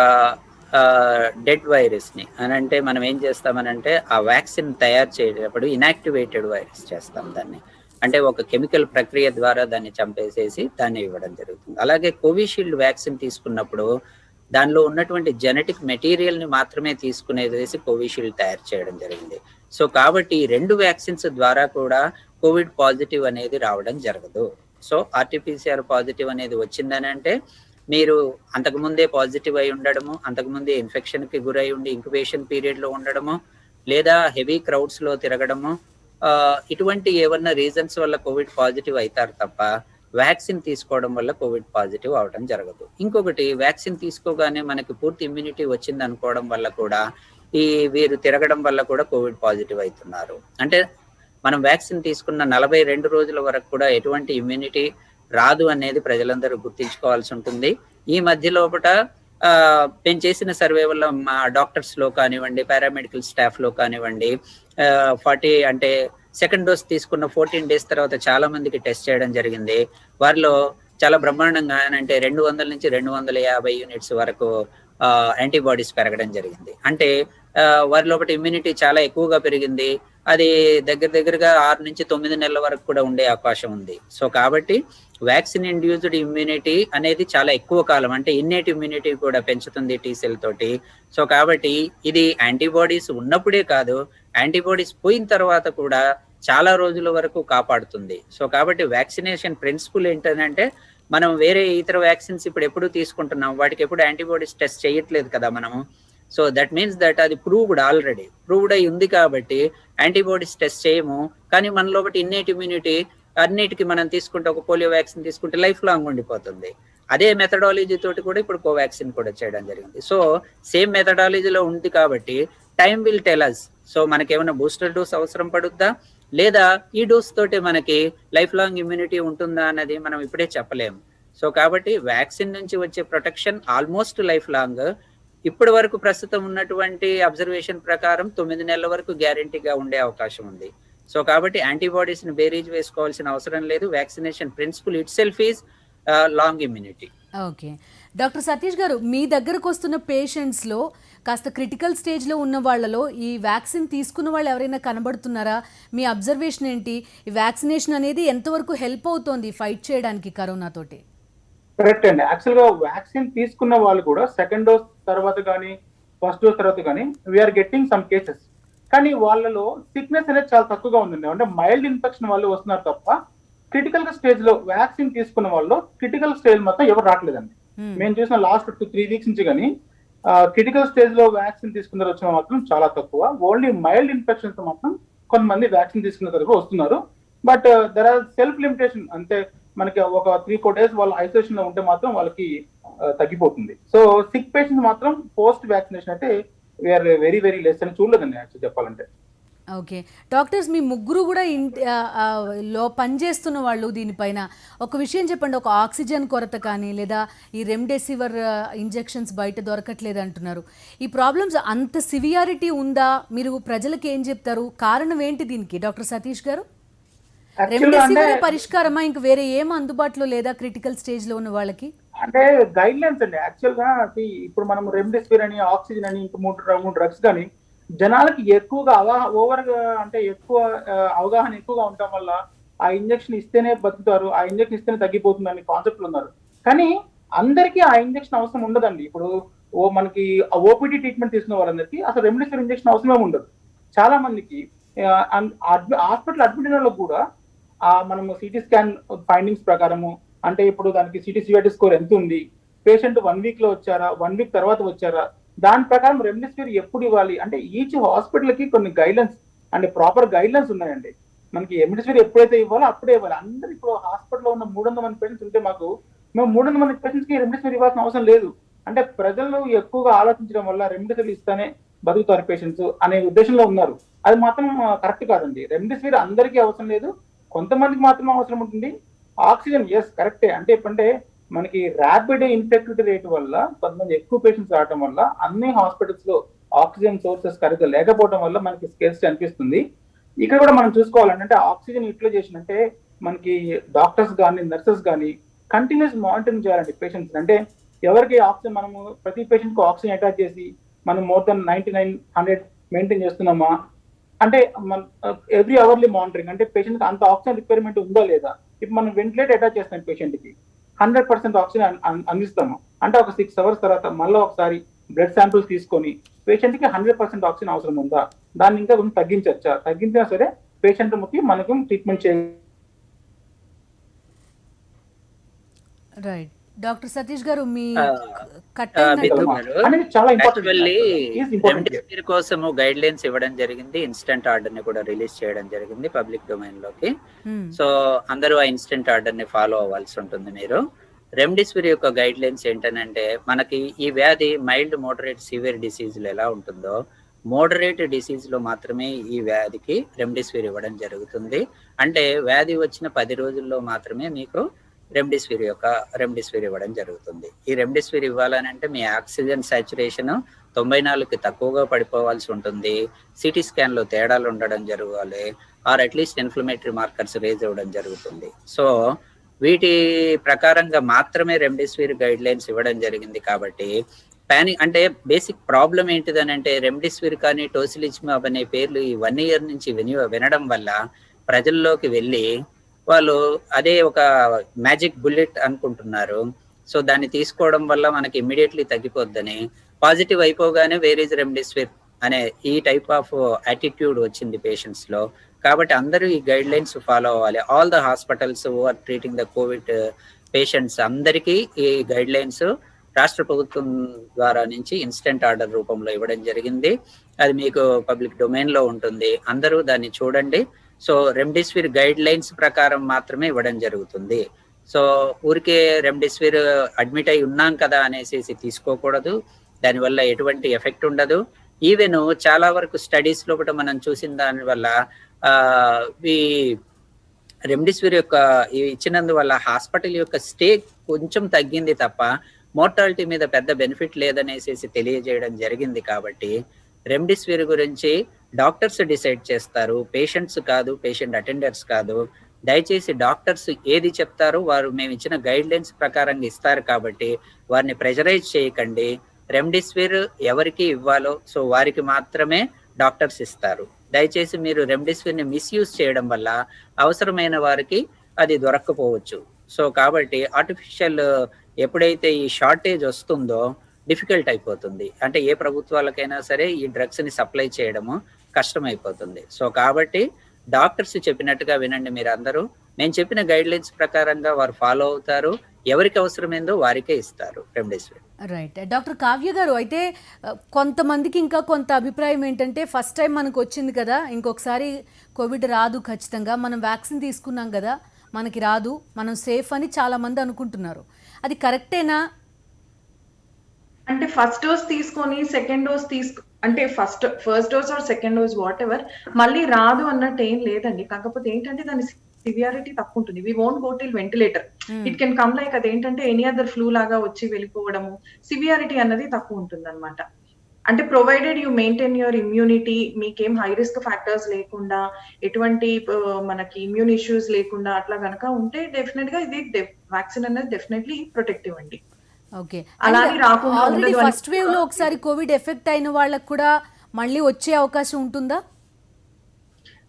డెడ్ వైరస్ ని అని అంటే మనం ఏం చేస్తామనంటే ఆ వ్యాక్సిన్ తయారు చేసేటప్పుడు ఇనాక్టివేటెడ్ వైరస్ చేస్తాం దాన్ని. అంటే ఒక కెమికల్ ప్రక్రియ ద్వారా దాన్ని చంపేసేసి దాన్ని ఇవ్వడం జరుగుతుంది. అలాగే కోవిషీల్డ్ వ్యాక్సిన్ తీసుకున్నప్పుడు దానిలో ఉన్నటువంటి జెనెటిక్ మెటీరియల్ ని మాత్రమే తీసుకునేసి కోవిషీల్డ్ తయారు చేయడం జరిగింది. సో కాబట్టి ఈ 2 వ్యాక్సిన్స్ ద్వారా కూడా కోవిడ్ పాజిటివ్ అనేది రావడం జరగదు. సో ఆర్టీపీసీఆర్ పాజిటివ్ అనేది వచ్చిందని అంటే మీరు అంతకుముందే పాజిటివ్ అయి ఉండడము, అంతకుముందే ఇన్ఫెక్షన్ కి గురై ఉండి ఇంక్యుబేషన్ పీరియడ్ లో ఉండడము, లేదా హెవీ క్రౌడ్స్ లో తిరగడము, ఇటువంటి ఏమన్నా రీజన్స్ వల్ల కోవిడ్ పాజిటివ్ అవుతారు తప్ప వ్యాక్సిన్ తీసుకోవడం వల్ల కోవిడ్ పాజిటివ్ అవడం జరగదు. ఇంకొకటి, వ్యాక్సిన్ తీసుకోగానే మనకి పూర్తి ఇమ్యూనిటీ వచ్చింది అనుకోవడం వల్ల కూడా వీరు తిరగడం వల్ల కూడా కోవిడ్ పాజిటివ్ అవుతున్నారు. అంటే మనం వ్యాక్సిన్ తీసుకున్న 42 రోజుల వరకు కూడా ఎటువంటి ఇమ్యూనిటీ రాదు అనేది ప్రజలందరూ గుర్తించుకోవాల్సి ఉంటుంది. ఈ మధ్య లోపల మేము చేసిన సర్వే వల్ల మా డాక్టర్స్ లో కానివ్వండి, పారామెడికల్ స్టాఫ్ లో కానివ్వండి, 40 అంటే సెకండ్ డోస్ తీసుకున్న 14 days తర్వాత చాలా మందికి టెస్ట్ చేయడం జరిగింది. వారిలో చాలా బ్రహ్మాండంగా అంటే 200 నుంచి 250 యూనిట్స్ వరకు యాంటీబాడీస్ పెరగడం జరిగింది. అంటే వారి లోపల ఇమ్యూనిటీ చాలా ఎక్కువగా పెరిగింది. అది దగ్గరగా 6 నుంచి 9 నెలల వరకు కూడా ఉండే అవకాశం ఉంది. సో కాబట్టి వ్యాక్సిన్ ఇండ్యూస్డ్ ఇమ్యూనిటీ అనేది చాలా ఎక్కువ కాలం, అంటే ఇన్నేట్ ఇమ్యూనిటీ కూడా పెంచుతుంది టీ సెల్ తోటి. సో కాబట్టి ఇది యాంటీబాడీస్ ఉన్నప్పుడే కాదు, యాంటీబాడీస్ పోయిన తర్వాత కూడా చాలా రోజుల వరకు కాపాడుతుంది. సో కాబట్టి వ్యాక్సినేషన్ ప్రిన్సిపల్ ఏంటంటే, మనం వేరే ఇతర వ్యాక్సిన్స్ ఇప్పుడు ఎప్పుడు తీసుకుంటున్నాం, వాటికి ఎప్పుడు యాంటీబాడీస్ టెస్ట్ చేయట్లేదు కదా మనము. సో దట్ మీన్స్ దట్ అది ఆల్రెడీ ప్రూవ్డ్ అయి ఉంది కాబట్టి యాంటీబాడీస్ టెస్ట్ చేయము. కానీ మన లోపల ఇన్నేట్ ఇమ్యూనిటీ అన్నిటికీ మనం తీసుకుంటే, ఒక పోలియో వ్యాక్సిన్ తీసుకుంటే లైఫ్ లాంగ్ ఉండిపోతుంది. అదే మెథడాలజీ తోటి కూడా ఇప్పుడు కోవాక్సిన్ కూడా చేయడం జరిగింది. సో సేమ్ మెథడాలజీలో ఉంది కాబట్టి time will tell us. So మనకేమైనా బూస్టర్ డోస్ అవసరం పడుద్దా, లేదా ఈ డోస్ తోటి మనకి లైఫ్ లాంగ్ ఇమ్యూనిటీ ఉంటుందా అన్నది మనం ఇప్పుడే చెప్పలేము. సో కాబట్టి వ్యాక్సిన్ నుంచి వచ్చే ప్రొటెక్షన్ ఆల్మోస్ట్ లైఫ్ లాంగ్. ఇప్పటి వరకు ప్రస్తుతం ఉన్నటువంటి అబ్జర్వేషన్ ప్రకారం 9 నెలల వరకు గ్యారంటీగా ఉండే అవకాశం ఉంది. సో కాబట్టి యాంటీబాడీస్ ని బేరీజ్ వేసుకోవాల్సిన అవసరం లేదు. Vaccination principle itself is long immunity. Okay doctor Satish garu, మీ దగ్గరకు వస్తున్న పేషెంట్స్లో కాస్త క్రిటికల్ స్టేజ్లో ఉన్న వాళ్ళలో ఈ వ్యాక్సిన్ తీసుకున్న వాళ్ళు ఎవరైనా కనబడుతున్నారా? మీ అబ్జర్వేషన్ ఏంటి? ఈ వ్యాక్సినేషన్ అనేది ఎంతవరకు హెల్ప్ అవుతోంది ఫైట్ చేయడానికి కరోనాతోటి? కరెక్ట్ అండి. యాక్చువల్ గా వ్యాక్సిన్ తీసుకున్న వాళ్ళు కూడా సెకండ్ డోస్ తర్వాత కానీ ఫస్ట్ డోస్ తర్వాత కానీ వీఆర్ గెట్టింగ్ సమ్ కేసెస్. కానీ వాళ్ళలో సిక్నెస్ అనేది చాలా తక్కువగా ఉందండి. అంటే మైల్డ్ ఇన్ఫెక్షన్ వాళ్ళు వస్తున్నారు తప్ప క్రిటికల్ స్టేజ్ లో వ్యాక్సిన్ తీసుకున్న వాళ్ళు క్రిటికల్ స్టేజ్ మొత్తం ఎవరు రావట్లేదండి. మేము చూసిన లాస్ట్ 2-3 weeks నుంచి కానీ క్రిటికల్ స్టేజ్ లో వ్యాక్సిన్ తీసుకున్న వచ్చిన మాత్రం చాలా తక్కువ. ఓన్లీ మైల్డ్ ఇన్ఫెక్షన్స్ మాత్రం కొంతమంది వ్యాక్సిన్ తీసుకున్న తర్వాత వస్తున్నారు. But there are self limitation. అంటే మనకి ఒక 3-4 days వాళ్ళ ఐసోలేషన్ లో ఉంటే మాత్రం వాళ్ళకి తగ్గిపోతుంది. సో సిక్ పేషెంట్స్ మాత్రం పోస్ట్ వ్యాక్సినేషన్ అయితే వీఆర్ వెరీ వెరీ లెస్ అని చూడలేదండి యాక్చువల్ చెప్పాలంటే. ఓకే డాక్టర్స్, మీ ముగ్గురు కూడా లో పనిచేస్తున్న వాళ్ళు దీనిపైన ఒక విషయం చెప్పండి. ఒక ఆక్సిజన్ కొరత కానీ, లేదా ఈ రెమ్డెసివిర్ ఇంజెక్షన్స్ బయట దొరకట్లేదు అంటున్నారు. ఈ ప్రాబ్లమ్స్ అంత సివియారిటీ ఉందా? మీరు ప్రజలకు ఏం చెప్తారు? కారణం ఏంటి దీనికి డాక్టర్ సతీష్ గారు? రెమ్డెసివిర్ పరిష్కారమా? ఇంక వేరే ఏం అందుబాటులో లేదా క్రిటికల్ స్టేజ్ లో ఉన్న వాళ్ళకి? అంటే గైడ్ లైన్స్ అండి. యాక్చువల్ గా ఇప్పుడు మనం రెమ్డెసివిర్ అని, ఆక్సిజన్ అని, ఇంక 3 drugs కానీ జనాలకి ఎక్కువగా ఎక్కువ అవగాహన ఎక్కువగా ఉండటం వల్ల ఆ ఇంజెక్షన్ ఇస్తేనే బతుకుతారు, ఆ ఇంజెక్షన్ ఇస్తేనే తగ్గిపోతుంది అనే కాన్సెప్ట్ ఉన్నారు. కానీ అందరికీ ఆ ఇంజెక్షన్ అవసరం ఉండదండి. ఇప్పుడు మనకి ఓపీడీ ట్రీట్మెంట్ తీసుకున్న వాళ్ళందరికీ అసలు రెమ్డెసివిర్ ఇంజెక్షన్ అవసరమే ఉండదు. చాలా మందికి హాస్పిటల్ అడ్మిట్ అయిన వాళ్ళకి కూడా మనము సిటీ స్కాన్ ఫైండింగ్స్ ప్రకారము, అంటే ఇప్పుడు దానికి సిటీ స్కోర్ ఎంత ఉంది, పేషెంట్ 1 week లో వచ్చారా, 1 week తర్వాత వచ్చారా, దాని ప్రకారం రెమ్డెసివిర్ ఎప్పుడు ఇవ్వాలి అంటే ఈచ్ హాస్పిటల్ కి కొన్ని గైడ్లైన్స్ అంటే ప్రాపర్ గైడ్లైన్స్ ఉన్నాయండి. మనకి రెమ్డెసివిర్ ఎప్పుడైతే ఇవ్వాలో అప్పుడే ఇవ్వాలి. అందరూ ఇప్పుడు హాస్పిటల్లో ఉన్న 300 మంది పేషెంట్స్ ఉంటే మేము 300 మంది పేషెంట్స్ కి రెమ్డెసివిర్ ఇవ్వాల్సిన అవసరం లేదు. అంటే ప్రజలు ఎక్కువగా ఆలోచించడం వల్ల రెమ్డెసివిర్ ఇస్తానే బతుకుతారు పేషెంట్స్ అనే ఉద్దేశంలో ఉన్నారు. అది మాత్రం కరెక్ట్ కాదండి. రెమ్డెసివిర్ అందరికీ అవసరం లేదు, కొంతమందికి మాత్రమే అవసరం ఉంటుంది. ఆక్సిజన్ ఎస్ కరెక్టే. అంటే ఇప్పుడంటే మనకి ర్యాపిడ్ ఇన్ఫెక్టివిటీ రేట్ వల్ల కొంతమంది ఎక్కువ పేషెంట్స్ రావడం వల్ల అన్ని హాస్పిటల్స్ లో ఆక్సిజన్ సోర్సెస్ కరెక్ట్గా లేకపోవడం వల్ల మనకి స్కేర్సిటీ అనిపిస్తుంది. ఇక్కడ కూడా మనం చూసుకోవాలంటే అంటే ఆక్సిజన్ యూటిలైజేషన్ అంటే మనకి డాక్టర్స్ కానీ నర్సెస్ కానీ కంటిన్యూస్ మానిటరింగ్ చేయాలండి పేషెంట్స్. అంటే ఎవరికి ఆక్సిజన్ మనము ప్రతి పేషెంట్ కు ఆక్సిజన్ అటాచ్ చేసి మనం మోర్ దెన్ 99-100 మెయింటైన్ చేస్తున్నామా అంటే మన ఎవ్రీ అవర్లీ మానిటరింగ్ అంటే పేషెంట్ కి అంత ఆక్సిజన్ రిక్వైర్మెంట్ ఉందా లేదా. ఇప్పుడు మనం వెంటిలేటర్ అటాచ్ చేస్తాం పేషెంట్ కి 100% ఆక్సిజన్ అందిస్తాము అంటే ఒక 6 hours తర్వాత మళ్ళీ ఒకసారి బ్లడ్ శాంపిల్స్ తీసుకొని పేషెంట్ కి 100% ఆక్సిజన్ అవసరం ఉందా, దాన్ని ఇంకా కొంచెం తగ్గించచ్చా, తగ్గించినా సరే పేషెంట్ ముఖ్యం మనకు ట్రీట్మెంట్ చేయాలి. రైట్. డాక్టర్ సతీష్ గారు మీ బిందు గారు, అనేది చాలా యాక్చువల్లీ ఇంపార్టెంట్. రెమ్డెసివిర్ కోసము గైడ్ లైన్స్ ఇవ్వడం జరిగింది, ఇన్స్టెంట్ ఆర్డర్ ని కూడా రిలీజ్ చేయడం జరిగింది పబ్లిక్ డొమైన్ లోకి. సో అందరూ ఆ ఇన్స్టెంట్ ఆర్డర్ ని ఫాలో అవ్వాల్సి ఉంటుంది. మీరు రెమ్డెసివిర్ యొక్క గైడ్ లైన్స్ ఏంటనంటే, మనకి ఈ వ్యాధి మైల్డ్, మోడరేట్, సివియర్ డిసీజ్ లో ఎలా ఉంటుందో మోడరేట్ డిసీజ్ లో మాత్రమే ఈ వ్యాధికి రెమ్డెసివిర్ ఇవ్వడం జరుగుతుంది. అంటే వ్యాధి వచ్చిన 10 రోజుల్లో మాత్రమే మీకు రెమ్డెసివిర్ ఇవ్వడం జరుగుతుంది. ఈ రెమ్డెసివిర్ ఇవ్వాలని అంటే మీ ఆక్సిజన్ సాచురేషన్ 94కి తక్కువగా పడిపోవాల్సి ఉంటుంది, సిటీ స్కాన్ లో తేడాలు ఉండడం జరగాలి, or at least inflammatory markers raise అవ్వడం జరుగుతుంది. సో వీటి ప్రకారంగా మాత్రమే రెమ్డెసివిర్ గైడ్ లైన్స్ ఇవ్వడం జరిగింది. కాబట్టి పానిక్ అంటే బేసిక్ ప్రాబ్లం ఏంటిదని అంటే, రెమ్డెసివిర్ కానీ టోసిలిజుమాబ్ అనే పేర్లు ఈ 1 year నుంచి వినడం వల్ల ప్రజల్లోకి వెళ్ళి వాళ్ళు అదే ఒక మ్యాజిక్ బుల్లెట్ అనుకుంటున్నారు. సో దాన్ని తీసుకోవడం వల్ల మనకి ఇమ్మీడియట్లీ తగ్గిపోద్దని, పాజిటివ్ అయిపోగానే వేర్ ఈజ్ రెమ్డెసివిర్ అనే ఈ టైప్ ఆఫ్ యాటిట్యూడ్ వచ్చింది పేషెంట్స్ లో. కాబట్టి అందరూ ఈ గైడ్ లైన్స్ ఫాలో అవ్వాలి. All the hospitals who are treating the covid patients అందరికీ ఈ గైడ్ లైన్స్ రాష్ట్ర ప్రభుత్వం ద్వారా నుంచి ఇన్స్టెంట్ ఆర్డర్ రూపంలో ఇవ్వడం జరిగింది. అది మీకు పబ్లిక్ డొమైన్ లో ఉంటుంది, అందరూ దాన్ని చూడండి. సో రెమ్డెసివిర్ గైడ్ లైన్స్ ప్రకారం మాత్రమే ఇవ్వడం జరుగుతుంది. సో ఊరికే రెమ్డెసివిర్ అడ్మిట్ అయి ఉన్నాం కదా అనేసి తీసుకోకూడదు, దానివల్ల ఎటువంటి ఎఫెక్ట్ ఉండదు. ఈవెన్ చాలా వరకు స్టడీస్ లో కూడా మనం చూసిన దాని వల్ల ఈ రెమ్డెసివిర్ యొక్క ఇచ్చినందువల్ల హాస్పిటల్ యొక్క స్టే కొంచెం తగ్గింది తప్ప మోర్టాలిటీ మీద పెద్ద బెనిఫిట్ లేదనేసి తెలియజేయడం జరిగింది. కాబట్టి రెమ్డెసివిర్ గురించి డాక్టర్స్ డిసైడ్ చేస్తారు, పేషెంట్స్ కాదు, పేషెంట్ అటెండర్స్ కాదు. దయచేసి డాక్టర్స్ ఏది చెప్తారో వారు మేము ఇచ్చిన గైడ్ లైన్స్ ప్రకారంగా ఇస్తారు కాబట్టి వారిని ప్రెషరైజ్ చేయకండి. రెమ్డెసివిర్ ఎవరికి ఇవ్వాలో సో వారికి మాత్రమే డాక్టర్స్ ఇస్తారు. దయచేసి మీరు రెమ్డెసివిర్ ని మిస్యూజ్ చేయడం వల్ల అవసరమైన వారికి అది దొరక్కపోవచ్చు. సో కాబట్టి ఆర్టిఫిషియల్ ఎప్పుడైతే ఈ షార్టేజ్ వస్తుందో డిఫికల్ట్ అయిపోతుంది. అంటే ఏ ప్రభుత్వాలకైనా సరే ఈ డ్రగ్స్ ని సప్లై చేయడము కష్టమైపోతుంది. సో కాబట్టి డాక్టర్స్ చెప్పినట్టుగా వినండి మీరు అందరూ. నేను చెప్పిన గైడ్ లైన్స్ ప్రకారంగా వారు ఫాలో అవుతారు, ఎవరికి అవసరమైందో వారికే ఇస్తారు remdesivir. Right. Doctor Kavya garu, అయితే కొంతమందికి ఇంకా కొంత అభిప్రాయం ఏంటంటే, ఫస్ట్ టైం మనకు వచ్చింది కదా, ఇంకొకసారి కోవిడ్ రాదు ఖచ్చితంగా, మనం వ్యాక్సిన్ తీసుకున్నాం కదా మనకి రాదు, మనం సేఫ్ అని చాలా మంది అనుకుంటున్నారు. అది కరెక్టేనా? అంటే ఫస్ట్ డోస్ తీసుకొని సెకండ్ డోస్ అంటే first dose or second dose whatever మళ్ళీ రాదు అన్నట్టు ఏం లేదండి. కాకపోతే ఏంటంటే దాని సివియారిటీ తక్కువ ఉంటుంది. We won't go till ventilator. It can come like అదేంటంటే ఎనీ అదర్ ఫ్లూ లాగా వచ్చి వెళ్ళిపోవడము, సివియారిటీ అన్నది తక్కువ ఉంటుంది అనమాట. అంటే provided you maintain your immunity, మీకేం హై రిస్క్ ఫ్యాక్టర్స్ లేకుండా, ఎటువంటి మనకి ఇమ్యూన్ ఇష్యూస్ లేకుండా అట్లా గనక ఉంటే డెఫినెట్ గా ఇది వ్యాక్సిన్ అనేది డెఫినెట్లీ ప్రొటెక్టివ్ అండి. ఓకే. అలానే రాకుండా ఆల్రెడీ ఫస్ట్ వేవ్ లో ఒకసారి కోవిడ్ ఎఫెక్ట్ అయిన వాళ్ళకి కూడా మళ్ళీ వచ్చే అవకాశం ఉంటుందా?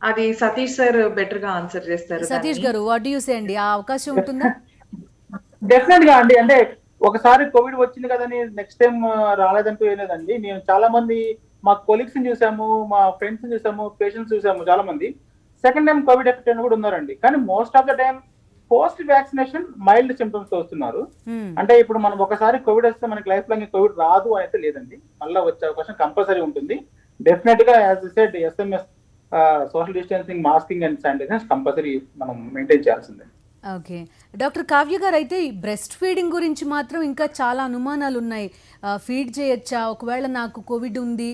అది సతీష్ సార్ బెటర్ గా ఆన్సర్ చేస్తారు. సతీష్ గారు, వాట్ డు యు సే అండి, ఆ అవకాశం ఉంటుందా? డెఫినెట్ గా అండి. అంటే ఒకసారి కోవిడ్ వచ్చింది కదని నెక్స్ట్ టైం రాలేదంటూ ఏం లేదండి. నేను చాలా మంది మా కొలీగ్స్ ని చూసాము, మా ఫ్రెండ్స్ ని చూసాము, పేషెంట్స్ చూసాము, చాలా మంది సెకండ్ టైం కోవిడ్ ఎఫెక్ట్ అయిన కూడా ఉన్నారండి. కానీ most of the time post vaccination mild symptoms తో వస్తున్నారు. అంటే ఇప్పుడు మనం ఒకసారి కోవిడ్ వస్తే మనకి లైఫ్ లాంగ్ కోవిడ్ రాదు అయితే లేదండి, మళ్ళీ వచ్చే అవకాశం కంపల్సరీ ఉంటుంది. డెఫినెట్ గా as said SMS, social distancing, masking and sanitization compulsory మనం మెయింటైన్ చేయాల్సిందే. ఓకే. డాక్టర్ కావ్య గారు, అయితే ఈ బ్రెస్ట్ ఫీడింగ్ గురించి మాత్రం ఇంకా చాలా అనుమానాలు ఉన్నాయి. ఫీడ్ చేయొచ్చా, ఒకవేళ నాకు కోవిడ్ ఉంది,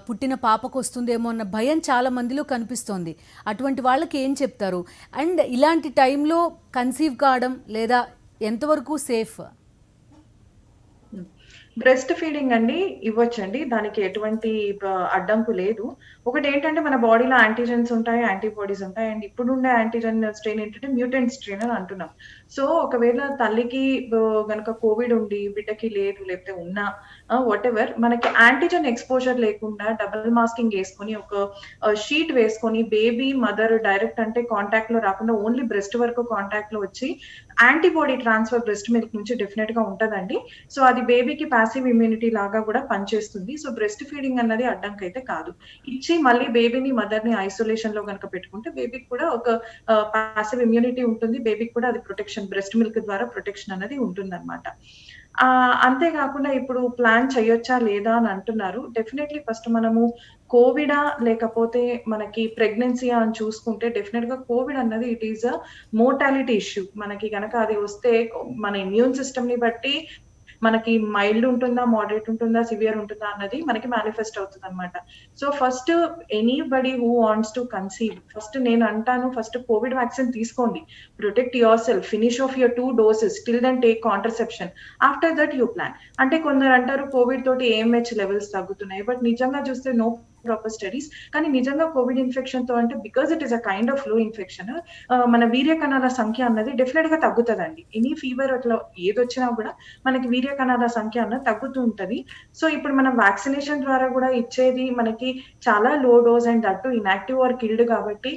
పుట్టిన పాపకు వస్తుందేమో అన్న భయం చాలా మందిలో కనిపిస్తోంది. అటువంటి వాళ్ళకి ఏం చెప్తారు? అండ్ ఇలాంటి టైంలో కన్సీవ్ కావడం లేదా ఎంతవరకు సేఫ్? బ్రెస్ట్ ఫీడింగ్ అండి ఇవ్వచ్చండి. దానికి ఎటువంటి అడ్డంకు లేదు. ఒకటేంటంటే మన బాడీలో యాంటీజెన్స్ ఉంటాయి, యాంటీబాడీస్ ఉంటాయి. అండ్ ఇప్పుడుండే యాంటీజెన్ స్ట్రెయిన్ ఏంటంటే మ్యూటెంట్ స్ట్రెయిన్ అని అంటున్నాం. సో, ఒకవేళ తల్లికి గనక కోవిడ్ ఉండి బిడ్డకి లేదు, లేకపోతే ఉన్నా వాటెవర్ మనకి యాంటీజెన్ ఎక్స్‌పోజర్ లేకుండా డబుల్ మాస్కింగ్ యేసుకొని ఒక షీట్ వేసుకొని బేబీ, మదర్ డైరెక్ట్ అంటే కాంటాక్ట్‌లో రాకుండా ఓన్లీ బ్రెస్ట్ వరకు కాంటాక్ట్‌లో వచ్చి యాంటీబాడీ ట్రాన్స్‌ఫర్ బ్రెస్ట్ మిల్క్ నుంచి డెఫినిట్‌గా ఉంటదండి. సో, అది బేబీకి పాసివ్ ఇమ్యూనిటీ లాగా కూడా పనిచేస్తుంది. సో, బ్రెస్ట్ ఫీడింగ్ అన్నది అడ్డంకైతే కాదు. ఇచ్చి మళ్ళీ బేబీని, మదర్‌ని ఐసోలేషన్‌లో గనక పెట్టుకుంటే బేబీకి కూడా ఒక పాసివ్ ఇమ్యూనిటీ ఉంటుంది. బేబీకి కూడా అది ప్రొటెక్షన్ బ్రెస్ట్ మిల్క్ ద్వారా ప్రొటెక్షన్ అన్నది ఉంటుందన్నమాట. అంతే కాకుండా ఇప్పుడు ప్లాన్ చేయొచ్చా లేదా అని అంటున్నారు. డెఫినైట్‌లీ ఫస్ట్ మనము కోవిడా లేకపోతే మనకి ప్రెగ్నెన్సీయా అని చూసుకుంటే డెఫినిట్‌గా కోవిడ్ అన్నది it is a mortality issue. మనకి గనక అది వస్తే మన ఇమ్యూన్ సిస్టమ్‌ని బట్టి మనకి మైల్డ్ ఉంటుందా, మోడరేట్ ఉంటుందా, సివియర్ ఉంటుందా అన్నది మనకి మేనిఫెస్ట్ అవుతుందన్నమాట. So, first anybody who wants to conceive first నేను అంటాను ఫస్ట్ కోవిడ్ వ్యాక్సిన్ తీసుకోండి. Protect yourself. Finish off your 2 doses. Till then take contraception. After that you plan. అంటే కొందరు అంటారు కోవిడ్ తోటి ఏఎంహెచ్ లెవెల్స్ తగ్గుతున్నాయి. బట్ నిజంగా చూస్తే నో ప్రాపర్ స్టడీస్. కానీ నిజంగా కోవిడ్ ఇన్ఫెక్షన్ తో అంటే because it is a kind of flu infection మన వీర్య కణాల సంఖ్య అన్నది డెఫినెట్ గా తగ్గుతదండి. ఎనీ ఫీవర్ అట్లా ఏదొచ్చినా కూడా మనకి వీర్య కణాల సంఖ్య అన్నది తగ్గుతూ ఉంటది. సో, ఇప్పుడు మనం వ్యాక్సినేషన్ ద్వారా కూడా ఇచ్చేది మనకి చాలా low dose and that too inactive or killed కాబట్టి